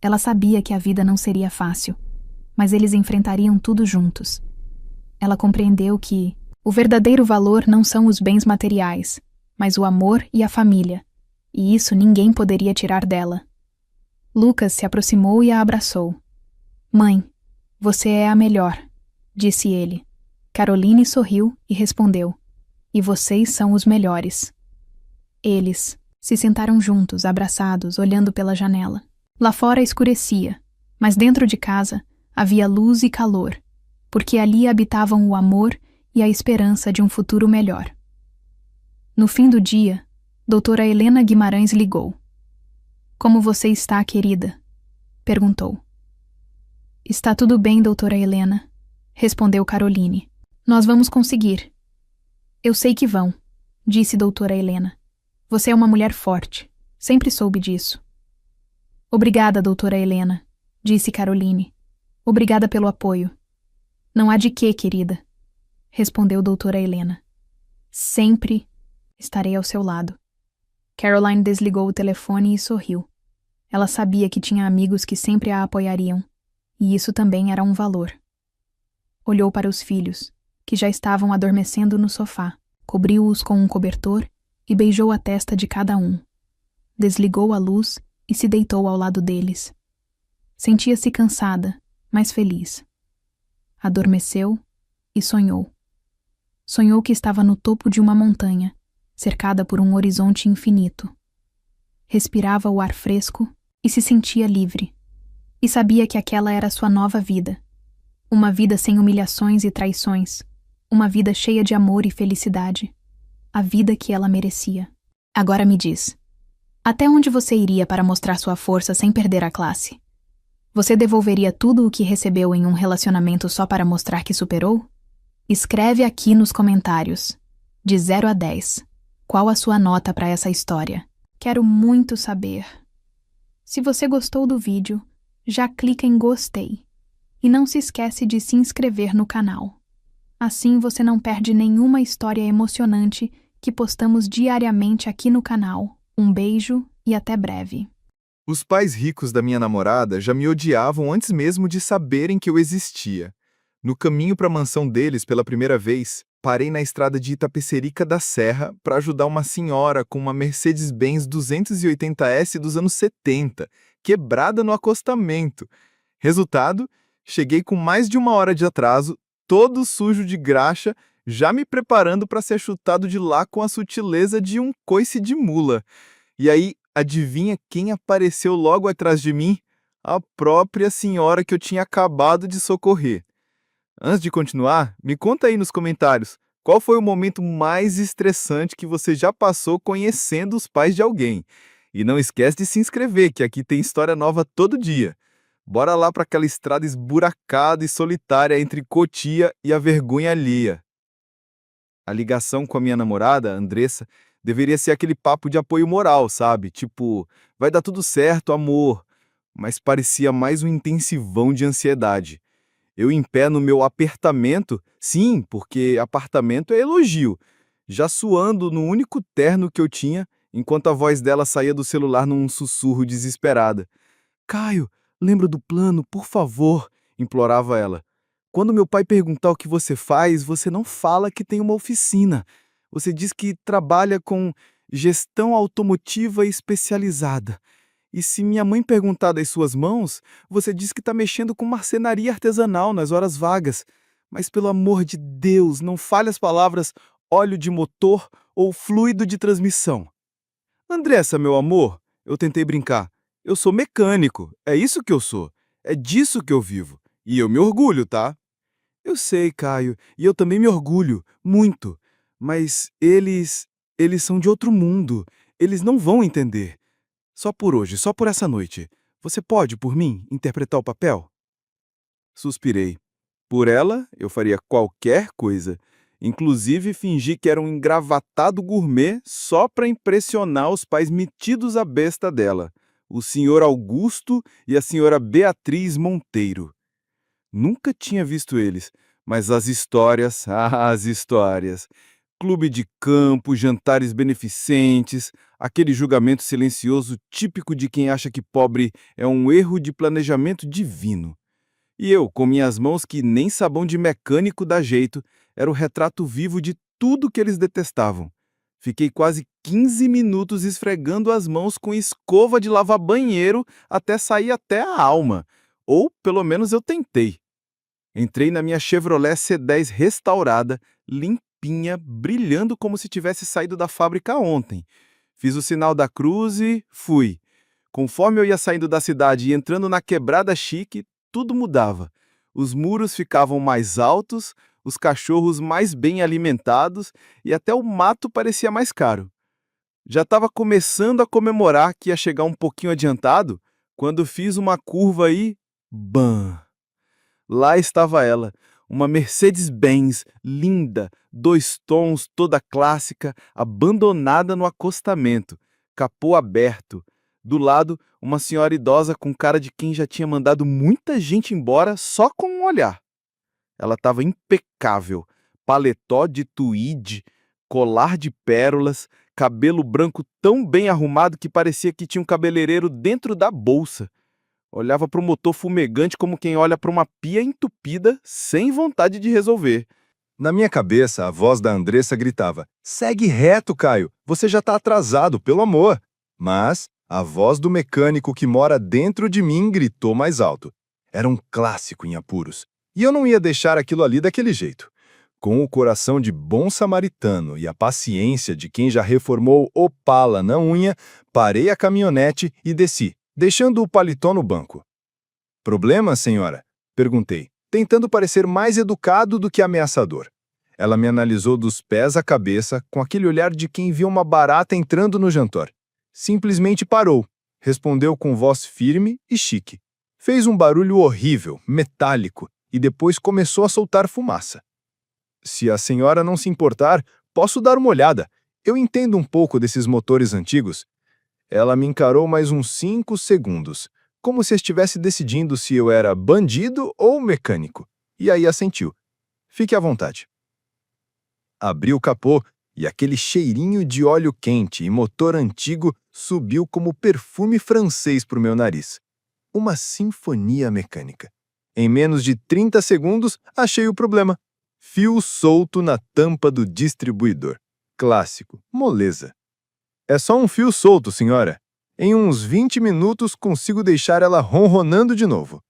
Ela sabia que a vida não seria fácil, mas eles enfrentariam tudo juntos. Ela compreendeu que o verdadeiro valor não são os bens materiais, mas o amor e a família, e isso ninguém poderia tirar dela. Lucas se aproximou e a abraçou. Mãe, você é a melhor, disse ele. Caroline sorriu e respondeu. E vocês são os melhores. Eles se sentaram juntos, abraçados, olhando pela janela. Lá fora escurecia, mas dentro de casa havia luz e calor, porque ali habitavam o amor e a esperança de um futuro melhor. No fim do dia, doutora Helena Guimarães ligou. Como você está, querida? Perguntou. Está tudo bem, doutora Helena, respondeu Caroline. Nós vamos conseguir. Eu sei que vão, disse doutora Helena. Você é uma mulher forte. Sempre soube disso. Obrigada, doutora Helena, disse Caroline. Obrigada pelo apoio. Não há de quê, querida, respondeu doutora Helena. Sempre estarei ao seu lado. Caroline desligou o telefone e sorriu. Ela sabia que tinha amigos que sempre a apoiariam, e isso também era um valor. Olhou para os filhos, que já estavam adormecendo no sofá, cobriu-os com um cobertor e beijou a testa de cada um. Desligou a luz e se deitou ao lado deles. Sentia-se cansada, mas feliz. Adormeceu e sonhou. Sonhou que estava no topo de uma montanha, cercada por um horizonte infinito. Respirava o ar fresco e se sentia livre. E sabia que aquela era sua nova vida. Uma vida sem humilhações e traições. Uma vida cheia de amor e felicidade. A vida que ela merecia. Agora me diz, Até onde você iria para mostrar sua força sem perder a classe? Você devolveria tudo o que recebeu em um relacionamento só para mostrar que superou? Escreve aqui nos comentários. De 0 a 10. Qual a sua nota para essa história? Quero muito saber. Se você gostou do vídeo, já clica em gostei. E não se esquece de se inscrever no canal. Assim você não perde nenhuma história emocionante que postamos diariamente aqui no canal. Um beijo e até breve. Os pais ricos da minha namorada já me odiavam antes mesmo de saberem que eu existia. No caminho para a mansão deles pela primeira vez, parei na estrada de Itapecerica da Serra para ajudar uma senhora com uma Mercedes-Benz 280S dos anos 70, quebrada no acostamento. Resultado, cheguei com mais de 1 hora de atraso, todo sujo de graxa, já me preparando para ser chutado de lá com a sutileza de um coice de mula. E aí, adivinha quem apareceu logo atrás de mim? A própria senhora que eu tinha acabado de socorrer. Antes de continuar, me conta aí nos comentários, qual foi o momento mais estressante que você já passou conhecendo os pais de alguém? E não esquece de se inscrever, que aqui tem história nova todo dia. Bora lá para aquela estrada esburacada e solitária entre Cotia e a vergonha alheia. A ligação com a minha namorada, Andressa, deveria ser aquele papo de apoio moral, sabe? Tipo, vai dar tudo certo, amor. Mas parecia mais um intensivão de ansiedade. Eu em pé no meu apertamento, sim, porque apartamento é elogio, já suando no único terno que eu tinha, enquanto a voz dela saía do celular num sussurro desesperada. Caio, lembra do plano, por favor, implorava ela. Quando meu pai perguntar o que você faz, você não fala que tem uma oficina. Você diz que trabalha com gestão automotiva especializada. E se minha mãe perguntar das suas mãos, você diz que está mexendo com marcenaria artesanal nas horas vagas. Mas pelo amor de Deus, não fale as palavras óleo de motor ou fluido de transmissão. Andressa, meu amor, eu tentei brincar. Eu sou mecânico, é isso que eu sou. É disso que eu vivo. E eu me orgulho, tá? Eu sei, Caio, e eu também me orgulho, muito. Mas eles são de outro mundo. Eles não vão entender. Só por hoje, só por essa noite. Você pode, por mim, interpretar o papel? Suspirei. Por ela, eu faria qualquer coisa. Inclusive fingir que era um engravatado gourmet só para impressionar os pais metidos à besta dela, o senhor Augusto e a senhora Beatriz Monteiro. Nunca tinha visto eles, mas as histórias, as histórias. Clube de campo, jantares beneficentes, aquele julgamento silencioso típico de quem acha que pobre é um erro de planejamento divino. E eu, com minhas mãos que nem sabão de mecânico dá jeito, era o retrato vivo de tudo que eles detestavam. Fiquei quase 15 minutos esfregando as mãos com escova de lavar banheiro até sair até a alma. Ou, pelo menos, eu tentei. Entrei na minha Chevrolet C10 restaurada, limpinha, brilhando como se tivesse saído da fábrica ontem. Fiz o sinal da cruz e fui. Conforme eu ia saindo da cidade e entrando na quebrada chique, tudo mudava. Os muros ficavam mais altos, os cachorros mais bem alimentados e até o mato parecia mais caro. Já estava começando a comemorar que ia chegar um pouquinho adiantado, quando fiz uma curva e... bam! Lá estava ela, uma Mercedes-Benz, linda, 2 tons, toda clássica, abandonada no acostamento, capô aberto. Do lado, uma senhora idosa com cara de quem já tinha mandado muita gente embora só com um olhar. Ela estava impecável, paletó de tweed, colar de pérolas, cabelo branco tão bem arrumado que parecia que tinha um cabeleireiro dentro da bolsa. Olhava para o motor fumegante como quem olha para uma pia entupida, sem vontade de resolver. Na minha cabeça, a voz da Andressa gritava: "Segue reto, Caio, você já está atrasado, pelo amor!" Mas a voz do mecânico que mora dentro de mim gritou mais alto. Era um clássico em apuros, e eu não ia deixar aquilo ali daquele jeito. Com o coração de bom samaritano e a paciência de quem já reformou Opala na unha, parei a caminhonete e desci, deixando o paletó no banco. "Problema, senhora?" perguntei, tentando parecer mais educado do que ameaçador. Ela me analisou dos pés à cabeça com aquele olhar de quem viu uma barata entrando no jantar. Simplesmente parou. Respondeu com voz firme e chique. Fez um barulho horrível, metálico, e depois começou a soltar fumaça. Se a senhora não se importar, posso dar uma olhada. Eu entendo um pouco desses motores antigos. Ela me encarou mais uns 5 segundos, como se estivesse decidindo se eu era bandido ou mecânico. E aí assentiu. Fique à vontade. Abri o capô e aquele cheirinho de óleo quente e motor antigo subiu como perfume francês para o meu nariz. Uma sinfonia mecânica. Em menos de 30 segundos, achei o problema. Fio solto na tampa do distribuidor. Clássico, moleza. É só um fio solto, senhora. Em uns 20 minutos consigo deixar ela ronronando de novo.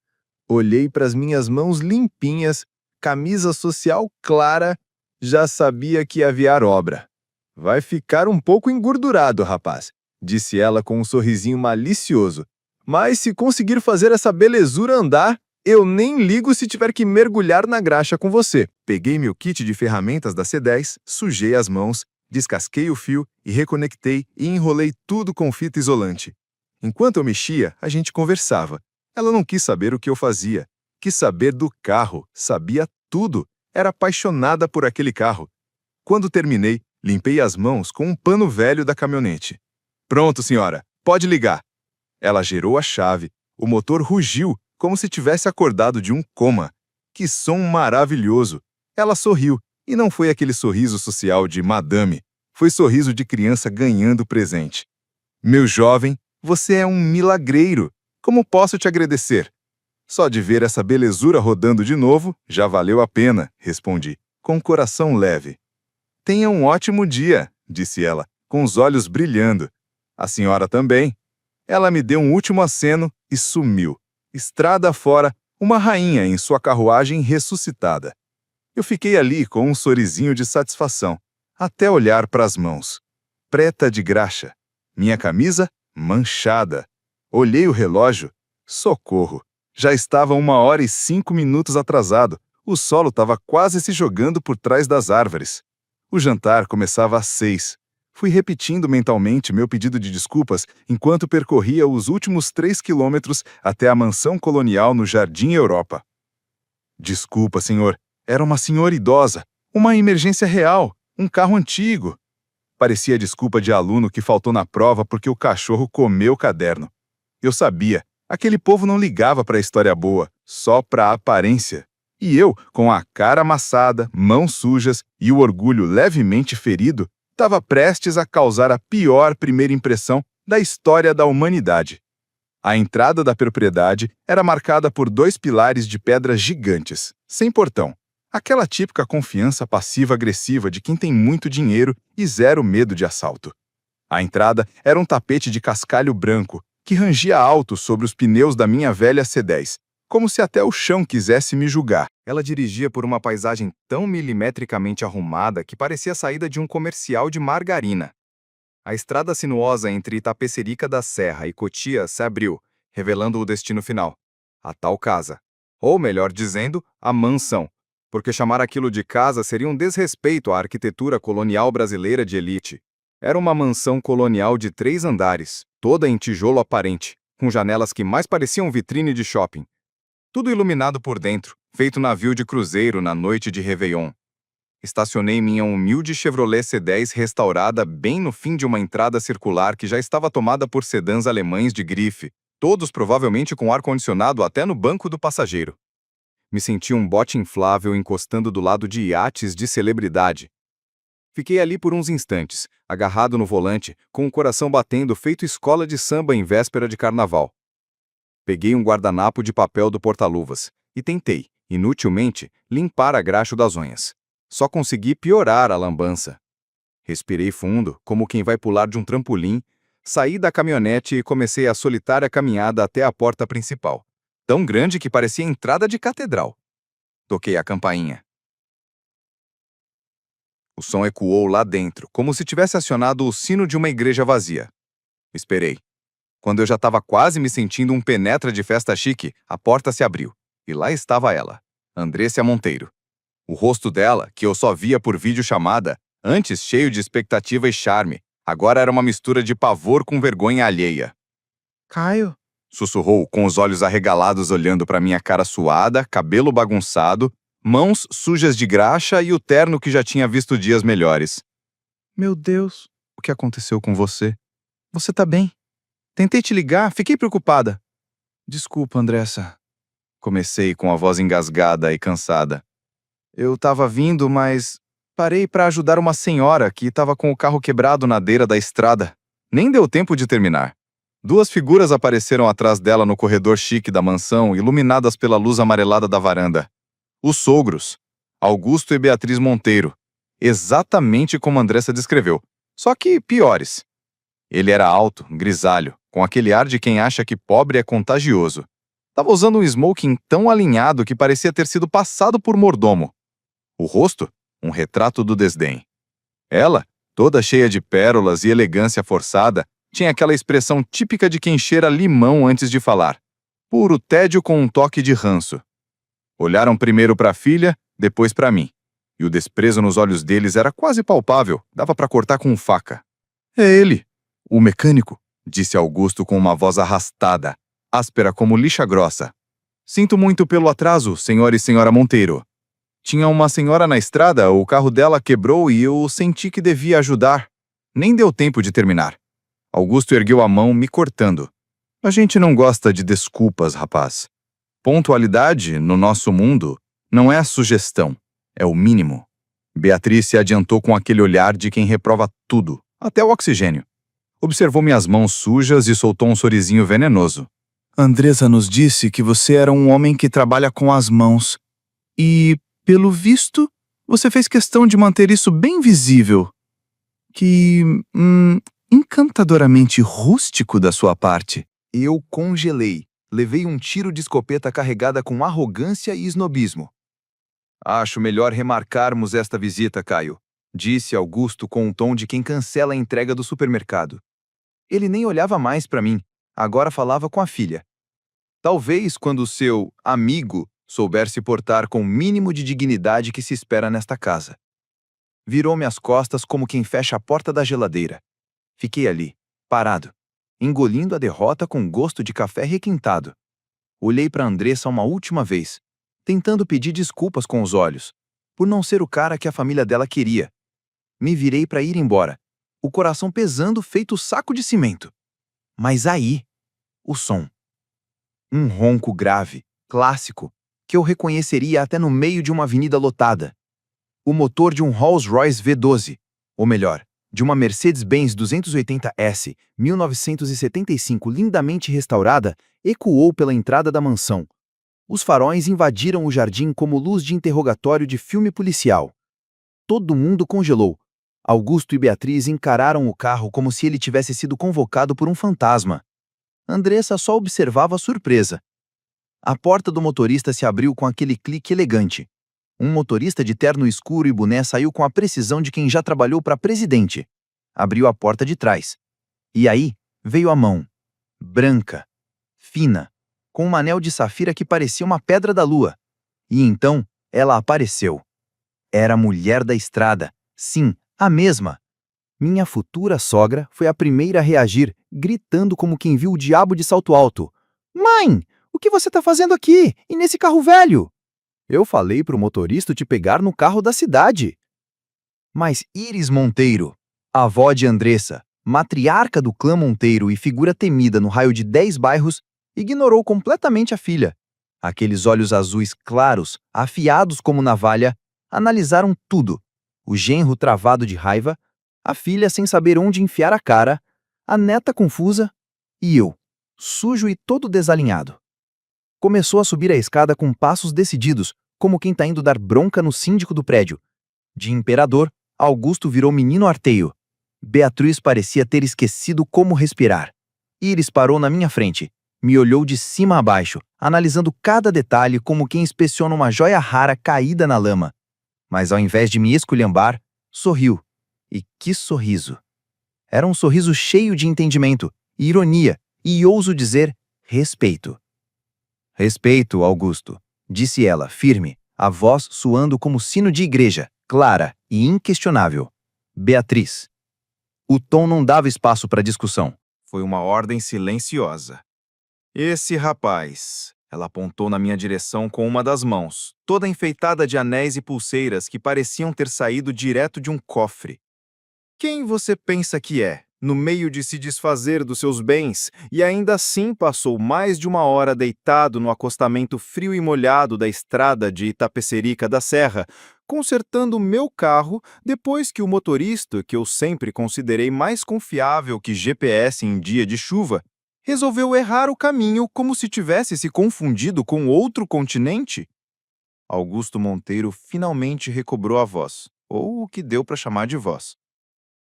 Olhei para as minhas mãos limpinhas, camisa social clara, já sabia que ia aviar obra. Vai ficar um pouco engordurado, rapaz, disse ela com um sorrisinho malicioso. Mas se conseguir fazer essa belezura andar, eu nem ligo se tiver que mergulhar na graxa com você. Peguei meu kit de ferramentas da C10, sujei as mãos, descasquei o fio e reconectei e enrolei tudo com fita isolante. Enquanto eu mexia, a gente conversava. Ela não quis saber o que eu fazia. Quis saber do carro, sabia tudo. Era apaixonada por aquele carro. Quando terminei, limpei as mãos com um pano velho da caminhonete. Pronto, senhora, pode ligar. Ela girou a chave. O motor rugiu, como se tivesse acordado de um coma. Que som maravilhoso! Ela sorriu, e não foi aquele sorriso social de madame. Foi sorriso de criança ganhando presente. Meu jovem, você é um milagreiro. Como posso te agradecer? Só de ver essa belezura rodando de novo, já valeu a pena, respondi, com o coração leve. Tenha um ótimo dia, disse ela, com os olhos brilhando. A senhora também. Ela me deu um último aceno e sumiu. Estrada fora, uma rainha em sua carruagem ressuscitada. Eu fiquei ali com um sorrisinho de satisfação, até olhar para as mãos. Preta de graxa. Minha camisa, manchada. Olhei o relógio. Socorro! Já estava 1h05 atrasado. O solo estava quase se jogando por trás das árvores. O jantar começava às 6. Fui repetindo mentalmente meu pedido de desculpas enquanto percorria os últimos 3 quilômetros até a mansão colonial no Jardim Europa. Desculpa, senhor. Era uma senhora idosa. Uma emergência real. Um carro antigo. Parecia desculpa de aluno que faltou na prova porque o cachorro comeu o caderno. Eu sabia. Aquele povo não ligava para a história boa, só para a aparência. E eu, com a cara amassada, mãos sujas e o orgulho levemente ferido, estava prestes a causar a pior primeira impressão da história da humanidade. A entrada da propriedade era marcada por 2 pilares de pedra gigantes, sem portão. Aquela típica confiança passiva-agressiva de quem tem muito dinheiro e zero medo de assalto. A entrada era um tapete de cascalho branco, que rangia alto sobre os pneus da minha velha C10, como se até o chão quisesse me julgar. Ela dirigia por uma paisagem tão milimetricamente arrumada que parecia saída de um comercial de margarina. A estrada sinuosa entre Itapecerica da Serra e Cotia se abriu, revelando o destino final, a tal casa. Ou, melhor dizendo, a mansão, porque chamar aquilo de casa seria um desrespeito à arquitetura colonial brasileira de elite. Era uma mansão colonial de 3 andares, toda em tijolo aparente, com janelas que mais pareciam vitrine de shopping. Tudo iluminado por dentro, feito navio de cruzeiro na noite de Réveillon. Estacionei minha humilde Chevrolet C10 restaurada bem no fim de uma entrada circular que já estava tomada por sedãs alemães de grife, todos provavelmente com ar-condicionado até no banco do passageiro. Me senti um bote inflável encostando do lado de iates de celebridade. Fiquei ali por uns instantes, agarrado no volante, com o coração batendo feito escola de samba em véspera de carnaval. Peguei um guardanapo de papel do porta-luvas e tentei, inutilmente, limpar a graxa das unhas. Só consegui piorar a lambança. Respirei fundo, como quem vai pular de um trampolim, saí da caminhonete e comecei a solitária caminhada até a porta principal, tão grande que parecia entrada de catedral. Toquei a campainha. O som ecoou lá dentro, como se tivesse acionado o sino de uma igreja vazia. Esperei. Quando eu já estava quase me sentindo um penetra de festa chique, a porta se abriu. E lá estava ela, Andressa Monteiro. O rosto dela, que eu só via por videochamada, antes cheio de expectativa e charme, Agora era uma mistura de pavor com vergonha alheia. Caio? Sussurrou, com os olhos arregalados olhando para minha cara suada, cabelo bagunçado, mãos sujas de graxa e o terno que já tinha visto dias melhores. Meu Deus, o que aconteceu com você? Você tá bem? Tentei te ligar, fiquei preocupada. Desculpa, Andressa. Comecei com a voz engasgada e cansada. Eu tava vindo, mas parei para ajudar uma senhora que estava com o carro quebrado na beira da estrada. Nem deu tempo de terminar. 2 figuras apareceram atrás dela no corredor chique da mansão, iluminadas pela luz amarelada da varanda. Os sogros, Augusto e Beatriz Monteiro, exatamente como Andressa descreveu, só que piores. Ele era alto, grisalho, com aquele ar de quem acha que pobre é contagioso. Tava usando um smoking tão alinhado que parecia ter sido passado por mordomo. O rosto, um retrato do desdém. Ela, toda cheia de pérolas e elegância forçada, tinha aquela expressão típica de quem cheira limão antes de falar. Puro tédio com um toque de ranço. Olharam primeiro para a filha, depois para mim. E o desprezo nos olhos deles era quase palpável, dava para cortar com faca. É ele, o mecânico, disse Augusto com uma voz arrastada, áspera como lixa grossa. Sinto muito pelo atraso, senhor e senhora Monteiro. Tinha uma senhora na estrada, o carro dela quebrou e eu senti que devia ajudar. Nem deu tempo de terminar. Augusto ergueu a mão, me cortando. A gente não gosta de desculpas, rapaz. Pontualidade, no nosso mundo, não é a sugestão, é o mínimo. Beatriz se adiantou com aquele olhar de quem reprova tudo, até o oxigênio. Observou minhas mãos sujas e soltou um sorrisinho venenoso. Andressa nos disse que você era um homem que trabalha com as mãos. E, pelo visto, você fez questão de manter isso bem visível. Que, encantadoramente rústico da sua parte. Eu congelei. Levei um tiro de escopeta carregada com arrogância e snobismo. Acho melhor remarcarmos esta visita, Caio, disse Augusto com um tom de quem cancela a entrega do supermercado. Ele nem olhava mais para mim, agora falava com a filha. Talvez quando seu amigo souber se portar com o mínimo de dignidade que se espera nesta casa. Virou-me as costas como quem fecha a porta da geladeira. Fiquei ali, parado, engolindo a derrota com gosto de café requintado. Olhei para Andressa uma última vez, tentando pedir desculpas com os olhos, por não ser o cara que a família dela queria. Me virei para ir embora, o coração pesando feito saco de cimento. Mas aí, o som. Um ronco grave, clássico, que eu reconheceria até no meio de uma avenida lotada. O motor de um Rolls-Royce V12, ou melhor, de uma Mercedes-Benz 280S, 1975 lindamente restaurada, ecoou pela entrada da mansão. Os faróis invadiram o jardim como luz de interrogatório de filme policial. Todo mundo congelou. Augusto e Beatriz encararam o carro como se ele tivesse sido convocado por um fantasma. Andressa só observava surpresa. A porta do motorista se abriu com aquele clique elegante. Um motorista de terno escuro e boné saiu com a precisão de quem já trabalhou para presidente. Abriu a porta de trás. E aí veio a mão. Branca, fina, com um anel de safira que parecia uma pedra da lua. E então ela apareceu. Era a mulher da estrada. Sim, a mesma. Minha futura sogra foi a primeira a reagir, gritando como quem viu o diabo de salto alto. Mãe, o que você está fazendo aqui? E nesse carro velho? Eu falei para o motorista te pegar no carro da cidade. Mas Iris Monteiro, avó de Andressa, matriarca do clã Monteiro e figura temida no raio de 10 bairros, ignorou completamente a filha. Aqueles olhos azuis claros, afiados como navalha, analisaram tudo. O genro travado de raiva, a filha sem saber onde enfiar a cara, a neta confusa e eu, sujo e todo desalinhado. Começou a subir a escada com passos decididos, como quem tá indo dar bronca no síndico do prédio. De imperador, Augusto virou menino arteio. Beatriz parecia ter esquecido como respirar. Iris parou na minha frente, me olhou de cima a baixo, analisando cada detalhe como quem inspeciona uma joia rara caída na lama. Mas ao invés de me esculhambar, sorriu. E que sorriso! Era um sorriso cheio de entendimento, ironia e, ouso dizer, respeito. Respeito, Augusto, disse ela, firme, a voz soando como sino de igreja, clara e inquestionável. Beatriz. O tom não dava espaço para discussão. Foi uma ordem silenciosa. Esse rapaz. Ela apontou na minha direção com uma das mãos, toda enfeitada de anéis e pulseiras que pareciam ter saído direto de um cofre. Quem você pensa que é, no meio de se desfazer dos seus bens, e ainda assim passou mais de uma hora deitado no acostamento frio e molhado da estrada de Itapecerica da Serra, consertando o meu carro depois que o motorista, que eu sempre considerei mais confiável que GPS em dia de chuva, resolveu errar o caminho como se tivesse se confundido com outro continente? Augusto Monteiro finalmente recobrou a voz, ou o que deu para chamar de voz.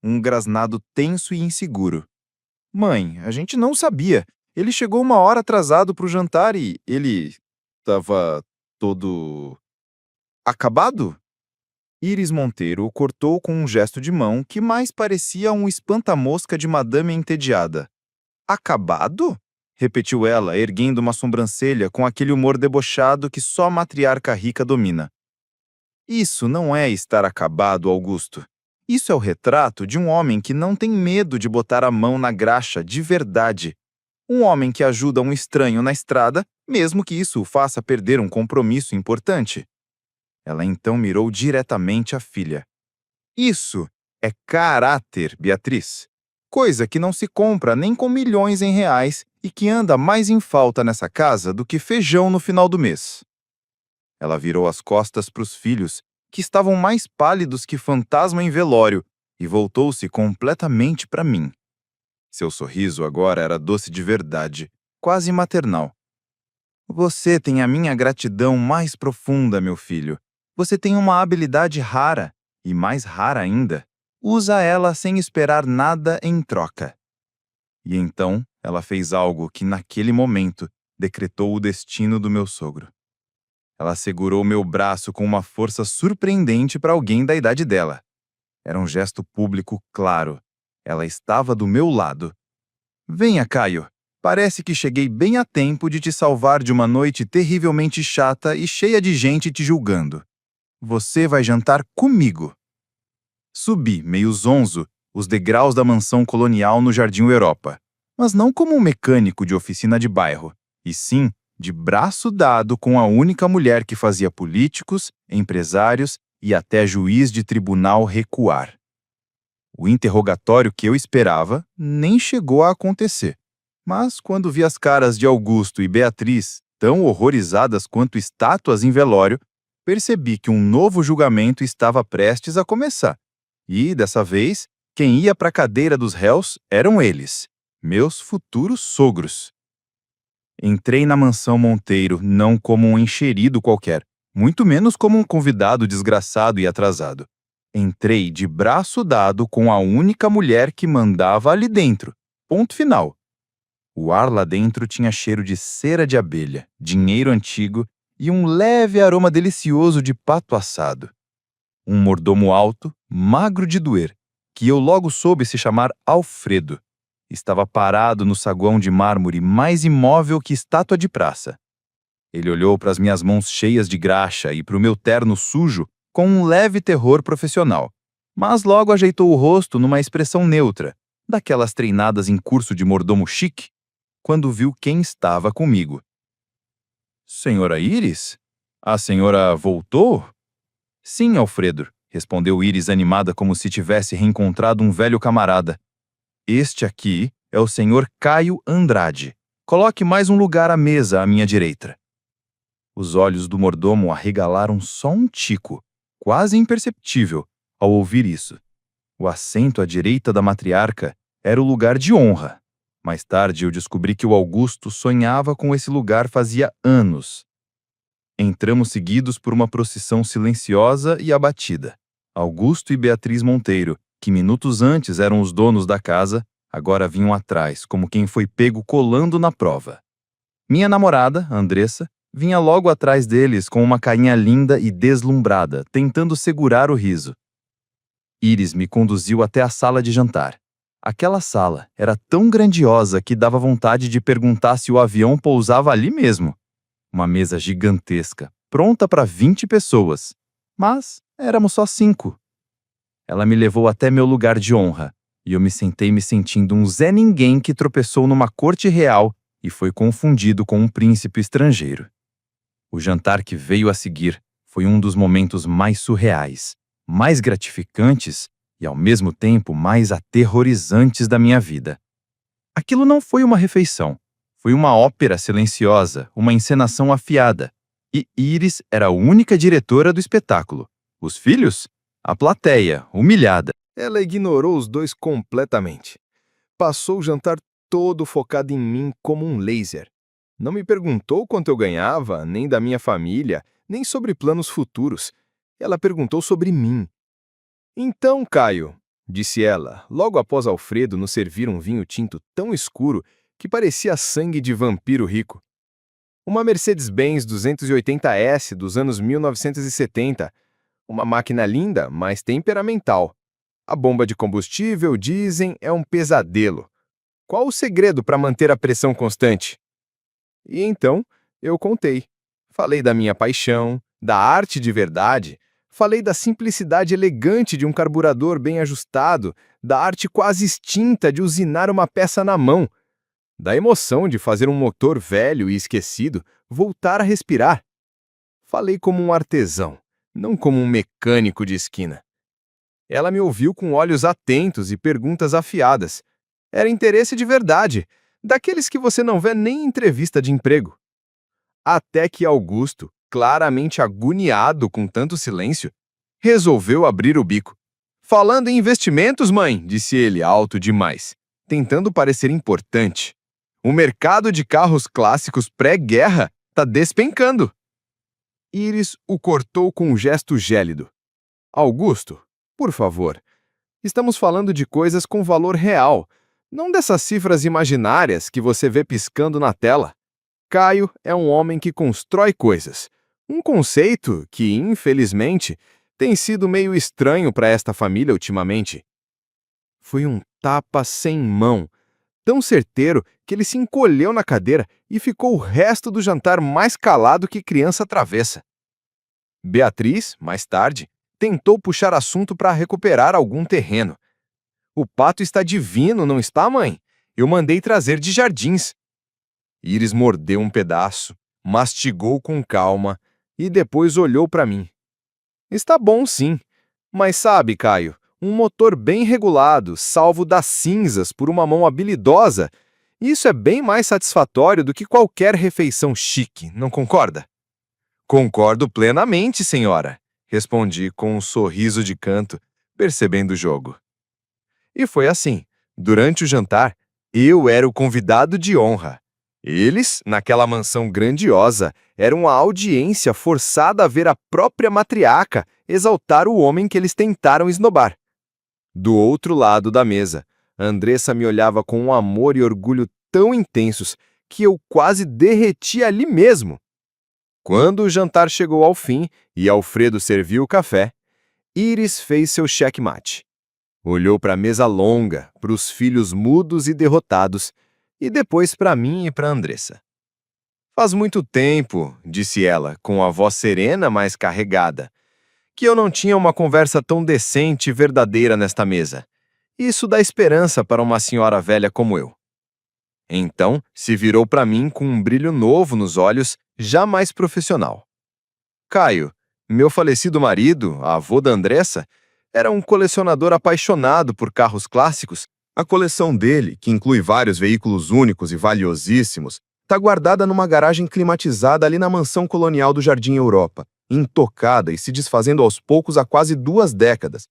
Um grasnado tenso e inseguro. Mãe, a gente não sabia. Ele chegou uma hora atrasado para o jantar e ele estava todo acabado? Íris Monteiro o cortou com um gesto de mão que mais parecia um espanta-mosca de madame entediada. Acabado? Repetiu ela, erguendo uma sobrancelha com aquele humor debochado que só a matriarca rica domina. Isso não é estar acabado, Augusto. Isso é o retrato de um homem que não tem medo de botar a mão na graxa de verdade. Um homem que ajuda um estranho na estrada, mesmo que isso o faça perder um compromisso importante. Ela então mirou diretamente a filha. Isso é caráter, Beatriz. Coisa que não se compra nem com milhões em reais e que anda mais em falta nessa casa do que feijão no final do mês. Ela virou as costas para os filhos, que estavam mais pálidos que fantasma em velório, e voltou-se completamente para mim. Seu sorriso agora era doce de verdade, quase maternal. Você tem a minha gratidão mais profunda, meu filho. Você tem uma habilidade rara, e mais rara ainda. Usa ela sem esperar nada em troca. E então ela fez algo que, naquele momento, decretou o destino do meu sogro. Ela segurou meu braço com uma força surpreendente para alguém da idade dela. Era um gesto público claro. Ela estava do meu lado. Venha, Caio. Parece que cheguei bem a tempo de te salvar de uma noite terrivelmente chata e cheia de gente te julgando. Você vai jantar comigo. Subi, meio zonzo, os degraus da mansão colonial no Jardim Europa, mas não como um mecânico de oficina de bairro, e sim de braço dado com a única mulher que fazia políticos, empresários e até juiz de tribunal recuar. O interrogatório que eu esperava nem chegou a acontecer, mas quando vi as caras de Augusto e Beatriz tão horrorizadas quanto estátuas em velório, percebi que um novo julgamento estava prestes a começar. E, dessa vez, quem ia para a cadeira dos réus eram eles, meus futuros sogros. Entrei na mansão Monteiro não como um enxerido qualquer, muito menos como um convidado desgraçado e atrasado. Entrei de braço dado com a única mulher que mandava ali dentro. Ponto final. O ar lá dentro tinha cheiro de cera de abelha, dinheiro antigo e um leve aroma delicioso de pato assado. Um mordomo alto, magro de doer, que eu logo soube se chamar Alfredo. Estava parado no saguão de mármore mais imóvel que estátua de praça. Ele olhou para as minhas mãos cheias de graxa e para o meu terno sujo com um leve terror profissional, mas logo ajeitou o rosto numa expressão neutra, daquelas treinadas em curso de mordomo chique, quando viu quem estava comigo. Senhora Íris? A senhora voltou? Sim, Alfredo, respondeu Íris animada como se tivesse reencontrado um velho camarada. Este aqui é o senhor Caio Andrade. Coloque mais um lugar à mesa à minha direita. Os olhos do mordomo arregalaram só um tico, quase imperceptível, ao ouvir isso. O assento à direita da matriarca era o lugar de honra. Mais tarde eu descobri que o Augusto sonhava com esse lugar fazia anos. Entramos seguidos por uma procissão silenciosa e abatida. Augusto e Beatriz Monteiro, que minutos antes eram os donos da casa, agora vinham atrás, como quem foi pego colando na prova. Minha namorada, Andressa, vinha logo atrás deles com uma carinha linda e deslumbrada, tentando segurar o riso. Íris me conduziu até a sala de jantar. Aquela sala era tão grandiosa que dava vontade de perguntar se o avião pousava ali mesmo. Uma mesa gigantesca, pronta para 20 pessoas. Mas éramos só 5. Ela me levou até meu lugar de honra, e eu me sentei me sentindo um Zé Ninguém que tropeçou numa corte real e foi confundido com um príncipe estrangeiro. O jantar que veio a seguir foi um dos momentos mais surreais, mais gratificantes e, ao mesmo tempo, mais aterrorizantes da minha vida. Aquilo não foi uma refeição, foi uma ópera silenciosa, uma encenação afiada. E Iris era a única diretora do espetáculo. Os filhos? A plateia, humilhada. Ela ignorou os dois completamente. Passou o jantar todo focado em mim como um laser. Não me perguntou quanto eu ganhava, nem da minha família, nem sobre planos futuros. Ela perguntou sobre mim. Então, Caio, disse ela, logo após Alfredo nos servir um vinho tinto tão escuro que parecia sangue de vampiro rico. Uma Mercedes-Benz 280S dos anos 1970. Uma máquina linda, mas temperamental. A bomba de combustível, dizem, é um pesadelo. Qual o segredo para manter a pressão constante? E então, eu contei. Falei da minha paixão, da arte de verdade, falei da simplicidade elegante de um carburador bem ajustado, da arte quase extinta de usinar uma peça na mão, da emoção de fazer um motor velho e esquecido voltar a respirar. Falei como um artesão, não como um mecânico de esquina. Ela me ouviu com olhos atentos e perguntas afiadas. Era interesse de verdade, daqueles que você não vê nem em entrevista de emprego. Até que Augusto, claramente agoniado com tanto silêncio, resolveu abrir o bico. Falando em investimentos, mãe, disse ele alto demais, tentando parecer importante. O mercado de carros clássicos pré-guerra está despencando. Iris o cortou com um gesto gélido. Augusto, por favor, estamos falando de coisas com valor real, não dessas cifras imaginárias que você vê piscando na tela. Caio é um homem que constrói coisas. Um conceito que, infelizmente, tem sido meio estranho para esta família ultimamente. Foi um tapa sem mão, tão certeiro que ele se encolheu na cadeira e ficou o resto do jantar mais calado que criança travessa. Beatriz, mais tarde, tentou puxar assunto para recuperar algum terreno. O pato está divino, não está, mãe? Eu mandei trazer de Jardins. Iris mordeu um pedaço, mastigou com calma e depois olhou para mim. Está bom, sim. Mas sabe, Caio, um motor bem regulado, salvo das cinzas por uma mão habilidosa, isso é bem mais satisfatório do que qualquer refeição chique, não concorda? Concordo plenamente, senhora, respondi com um sorriso de canto, percebendo o jogo. E foi assim. Durante o jantar, eu era o convidado de honra. Eles, naquela mansão grandiosa, eram a audiência forçada a ver a própria matriarca exaltar o homem que eles tentaram esnobar. Do outro lado da mesa, Andressa me olhava com um amor e orgulho tão intensos que eu quase derreti ali mesmo. Quando o jantar chegou ao fim e Alfredo serviu o café, Iris fez seu checkmate. Olhou para a mesa longa, para os filhos mudos e derrotados, e depois para mim e para Andressa. Faz muito tempo, disse ela, com a voz serena, mas carregada, que eu não tinha uma conversa tão decente e verdadeira nesta mesa. Isso dá esperança para uma senhora velha como eu. Então, se virou para mim com um brilho novo nos olhos, já mais profissional. Caio, meu falecido marido, avô da Andressa, era um colecionador apaixonado por carros clássicos. A coleção dele, que inclui vários veículos únicos e valiosíssimos, está guardada numa garagem climatizada ali na mansão colonial do Jardim Europa, intocada e se desfazendo aos poucos há quase 2 décadas.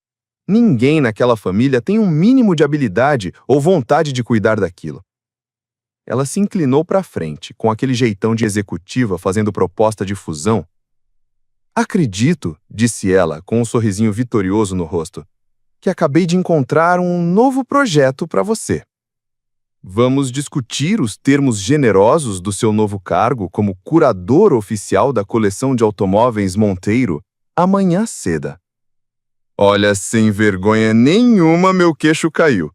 Ninguém naquela família tem um mínimo de habilidade ou vontade de cuidar daquilo. Ela se inclinou para frente, com aquele jeitão de executiva fazendo proposta de fusão. Acredito, disse ela, com um sorrisinho vitorioso no rosto, que acabei de encontrar um novo projeto para você. Vamos discutir os termos generosos do seu novo cargo como curador oficial da coleção de automóveis Monteiro amanhã cedo. Olha, sem vergonha nenhuma, meu queixo caiu.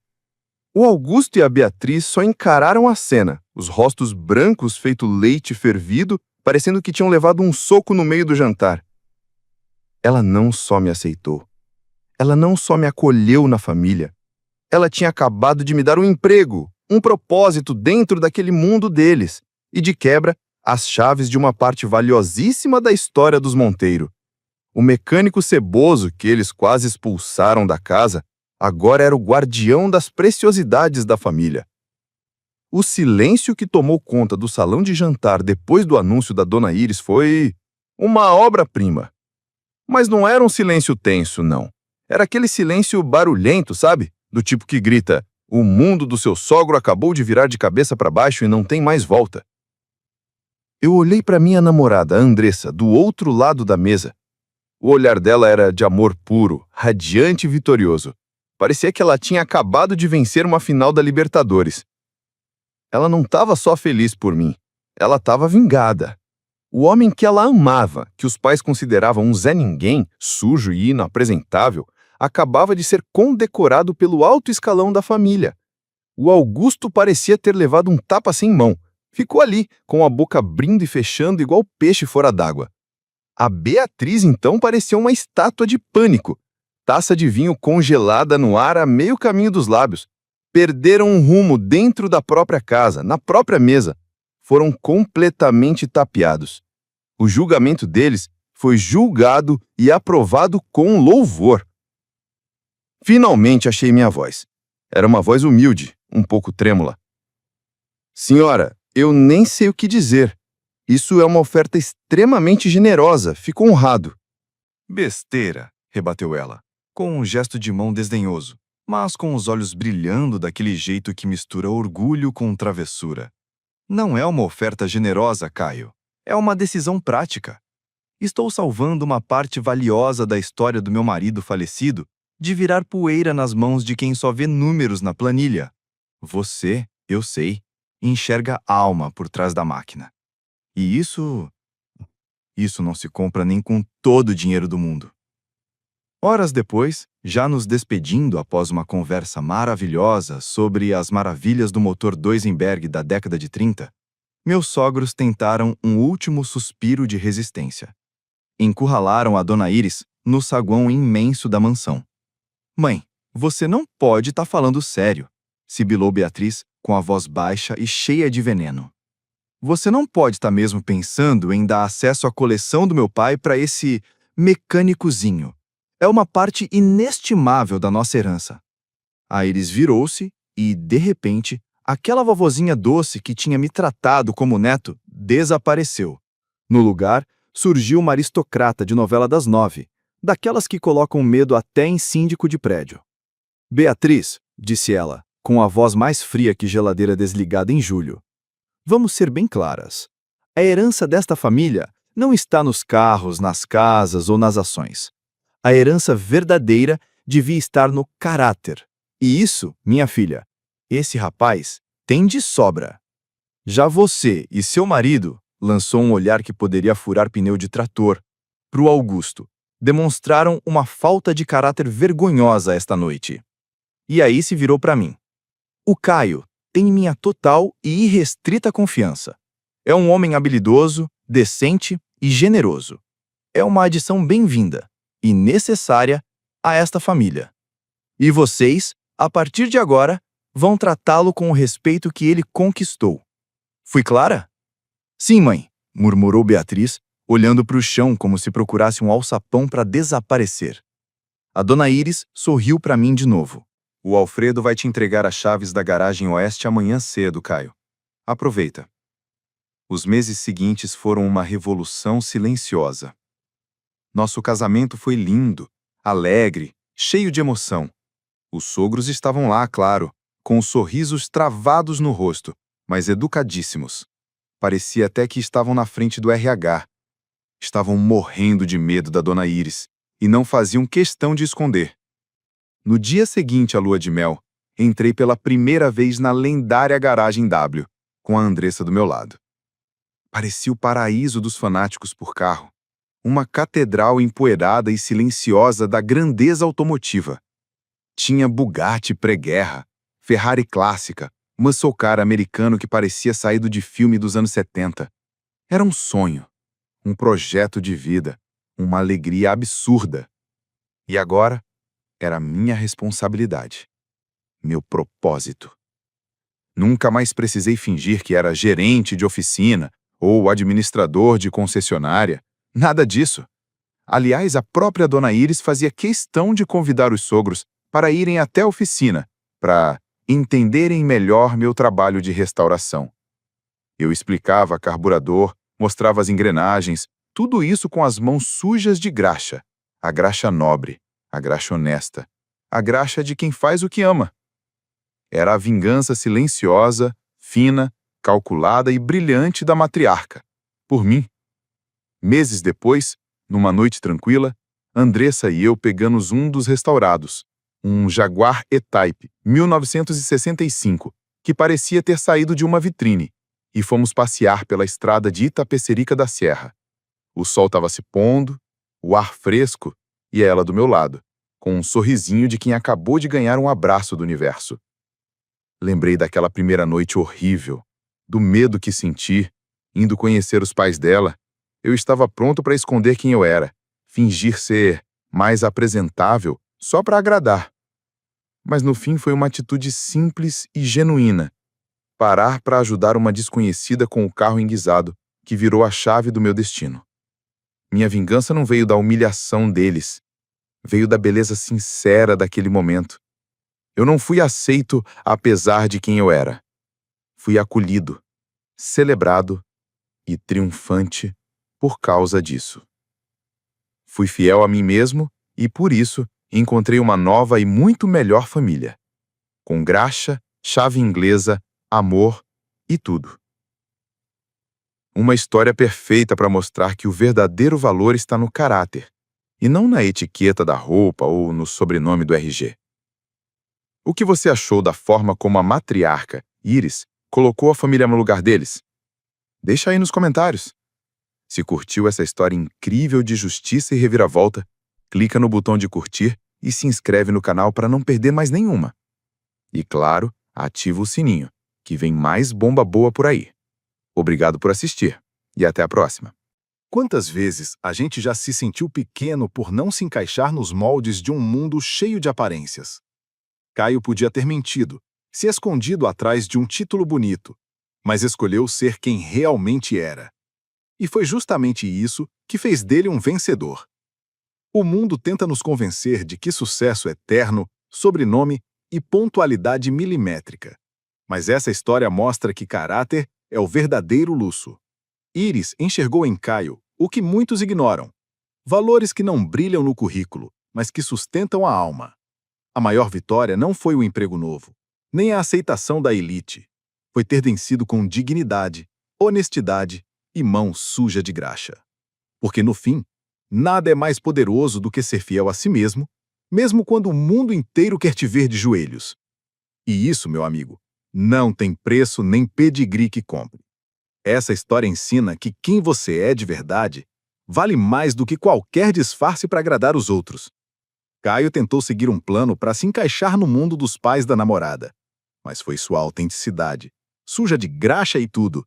O Augusto e a Beatriz só encararam a cena, os rostos brancos feito leite fervido, parecendo que tinham levado um soco no meio do jantar. Ela não só me aceitou. Ela não só me acolheu na família. Ela tinha acabado de me dar um emprego, um propósito dentro daquele mundo deles, e de quebra, as chaves de uma parte valiosíssima da história dos Monteiro. O mecânico ceboso que eles quase expulsaram da casa, agora era o guardião das preciosidades da família. O silêncio que tomou conta do salão de jantar depois do anúncio da Dona Iris foi uma obra-prima. Mas não era um silêncio tenso, não. Era aquele silêncio barulhento, sabe? Do tipo que grita: o mundo do seu sogro acabou de virar de cabeça para baixo e não tem mais volta. Eu olhei para minha namorada, Andressa, do outro lado da mesa. O olhar dela era de amor puro, radiante e vitorioso. Parecia que ela tinha acabado de vencer uma final da Libertadores. Ela não estava só feliz por mim. Ela estava vingada. O homem que ela amava, que os pais consideravam um Zé Ninguém, sujo e inapresentável, acabava de ser condecorado pelo alto escalão da família. O Augusto parecia ter levado um tapa sem mão. Ficou ali, com a boca abrindo e fechando igual peixe fora d'água. A Beatriz, então, parecia uma estátua de pânico. Taça de vinho congelada no ar a meio caminho dos lábios. Perderam um rumo dentro da própria casa, na própria mesa. Foram completamente tapeados. O julgamento deles foi julgado e aprovado com louvor. Finalmente achei minha voz. Era uma voz humilde, um pouco trêmula. Senhora, eu nem sei o que dizer. Isso é uma oferta extremamente generosa, fico honrado. Besteira, rebateu ela, com um gesto de mão desdenhoso, mas com os olhos brilhando daquele jeito que mistura orgulho com travessura. Não é uma oferta generosa, Caio. É uma decisão prática. Estou salvando uma parte valiosa da história do meu marido falecido de virar poeira nas mãos de quem só vê números na planilha. Você, eu sei, enxerga alma por trás da máquina. E isso não se compra nem com todo o dinheiro do mundo. Horas depois, já nos despedindo após uma conversa maravilhosa sobre as maravilhas do motor Duesenberg da década de 30, meus sogros tentaram um último suspiro de resistência. Encurralaram a Dona Iris no saguão imenso da mansão. Mãe, você não pode estar falando sério, sibilou Beatriz com a voz baixa e cheia de veneno. Você não pode estar mesmo pensando em dar acesso à coleção do meu pai para esse mecânicozinho. É uma parte inestimável da nossa herança. A Iris virou-se e, de repente, aquela vovozinha doce que tinha me tratado como neto desapareceu. No lugar, surgiu uma aristocrata de novela das 9, daquelas que colocam medo até em síndico de prédio. Beatriz, disse ela, com a voz mais fria que geladeira desligada em julho. Vamos ser bem claras. A herança desta família não está nos carros, nas casas ou nas ações. A herança verdadeira devia estar no caráter. E isso, minha filha, esse rapaz tem de sobra. Já você e seu marido, lançou um olhar que poderia furar pneu de trator, pro Augusto, demonstraram uma falta de caráter vergonhosa esta noite. E aí se virou para mim. O Caio tem minha total e irrestrita confiança. É um homem habilidoso, decente e generoso. É uma adição bem-vinda e necessária a esta família. E vocês, a partir de agora, vão tratá-lo com o respeito que ele conquistou. Fui clara? Sim, mãe, murmurou Beatriz, olhando para o chão como se procurasse um alçapão para desaparecer. A Dona Iris sorriu para mim de novo. O Alfredo vai te entregar as chaves da garagem oeste amanhã cedo, Caio. Aproveita. Os meses seguintes foram uma revolução silenciosa. Nosso casamento foi lindo, alegre, cheio de emoção. Os sogros estavam lá, claro, com os sorrisos travados no rosto, mas educadíssimos. Parecia até que estavam na frente do RH. Estavam morrendo de medo da Dona Iris e não faziam questão de esconder. No dia seguinte à lua de mel, entrei pela primeira vez na lendária garagem W, com a Andressa do meu lado. Parecia o paraíso dos fanáticos por carro, uma catedral empoeirada e silenciosa da grandeza automotiva. Tinha Bugatti pré-guerra, Ferrari clássica, muscle car americano que parecia saído de filme dos anos 70. Era um sonho, um projeto de vida, uma alegria absurda. E agora, era minha responsabilidade. Meu propósito. Nunca mais precisei fingir que era gerente de oficina ou administrador de concessionária. Nada disso. Aliás, a própria Dona Iris fazia questão de convidar os sogros para irem até a oficina, para entenderem melhor meu trabalho de restauração. Eu explicava carburador, mostrava as engrenagens, tudo isso com as mãos sujas de graxa. A graxa nobre, a graxa honesta, a graxa de quem faz o que ama. Era a vingança silenciosa, fina, calculada e brilhante da matriarca. Por mim. Meses depois, numa noite tranquila, Andressa e eu pegamos um dos restaurados, um Jaguar E-Type, 1965, que parecia ter saído de uma vitrine, e fomos passear pela estrada de Itapecerica da Serra. O sol estava se pondo, o ar fresco, e ela do meu lado, com um sorrisinho de quem acabou de ganhar um abraço do universo. Lembrei daquela primeira noite horrível, do medo que senti, indo conhecer os pais dela. Eu estava pronto para esconder quem eu era, fingir ser mais apresentável só para agradar. Mas no fim foi uma atitude simples e genuína. Parar para ajudar uma desconhecida com o carro enguiçado, que virou a chave do meu destino. Minha vingança não veio da humilhação deles, veio da beleza sincera daquele momento. Eu não fui aceito apesar de quem eu era. Fui acolhido, celebrado e triunfante por causa disso. Fui fiel a mim mesmo e, por isso, encontrei uma nova e muito melhor família. Com graxa, chave inglesa, amor e tudo. Uma história perfeita para mostrar que o verdadeiro valor está no caráter, e não na etiqueta da roupa ou no sobrenome do RG. O que você achou da forma como a matriarca, Iris, colocou a família no lugar deles? Deixa aí nos comentários. Se curtiu essa história incrível de justiça e reviravolta, clica no botão de curtir e se inscreve no canal para não perder mais nenhuma. E claro, ativa o sininho, que vem mais bomba boa por aí. Obrigado por assistir e até a próxima. Quantas vezes a gente já se sentiu pequeno por não se encaixar nos moldes de um mundo cheio de aparências? Caio podia ter mentido, se escondido atrás de um título bonito, mas escolheu ser quem realmente era. E foi justamente isso que fez dele um vencedor. O mundo tenta nos convencer de que sucesso é terno, sobrenome e pontualidade milimétrica. Mas essa história mostra que caráter é o verdadeiro luxo. Iris enxergou em Caio o que muitos ignoram. Valores que não brilham no currículo, mas que sustentam a alma. A maior vitória não foi o emprego novo, nem a aceitação da elite. Foi ter vencido com dignidade, honestidade e mão suja de graxa. Porque, no fim, nada é mais poderoso do que ser fiel a si mesmo, mesmo quando o mundo inteiro quer te ver de joelhos. E isso, meu amigo, não tem preço nem pedigree que compre. Essa história ensina que quem você é de verdade vale mais do que qualquer disfarce para agradar os outros. Caio tentou seguir um plano para se encaixar no mundo dos pais da namorada, mas foi sua autenticidade, suja de graxa e tudo,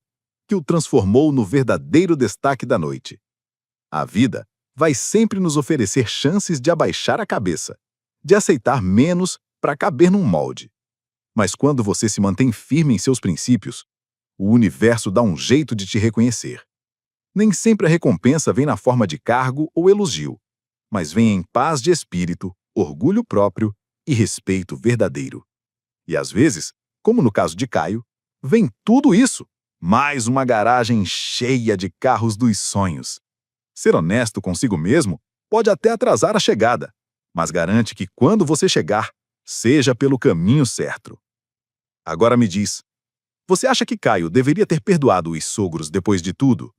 que o transformou no verdadeiro destaque da noite. A vida vai sempre nos oferecer chances de abaixar a cabeça, de aceitar menos para caber num molde. Mas quando você se mantém firme em seus princípios, o universo dá um jeito de te reconhecer. Nem sempre a recompensa vem na forma de cargo ou elogio, mas vem em paz de espírito, orgulho próprio e respeito verdadeiro. E às vezes, como no caso de Caio, vem tudo isso, mais uma garagem cheia de carros dos sonhos. Ser honesto consigo mesmo pode até atrasar a chegada, mas garante que quando você chegar, seja pelo caminho certo. Agora me diz, você acha que Caio deveria ter perdoado os sogros depois de tudo?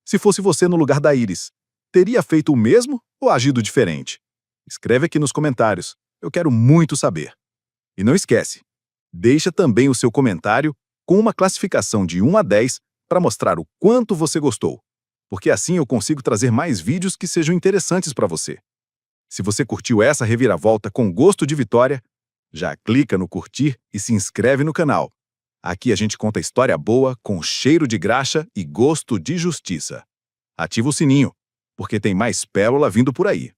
Se fosse você no lugar da Iris, teria feito o mesmo ou agido diferente? Escreve aqui nos comentários, eu quero muito saber. E não esquece, deixa também o seu comentário com uma classificação de 1 a 10 para mostrar o quanto você gostou, porque assim eu consigo trazer mais vídeos que sejam interessantes para você. Se você curtiu essa reviravolta com gosto de vitória, já clica no curtir e se inscreve no canal. Aqui a gente conta história boa com cheiro de graxa e gosto de justiça. Ativa o sininho, porque tem mais pérola vindo por aí.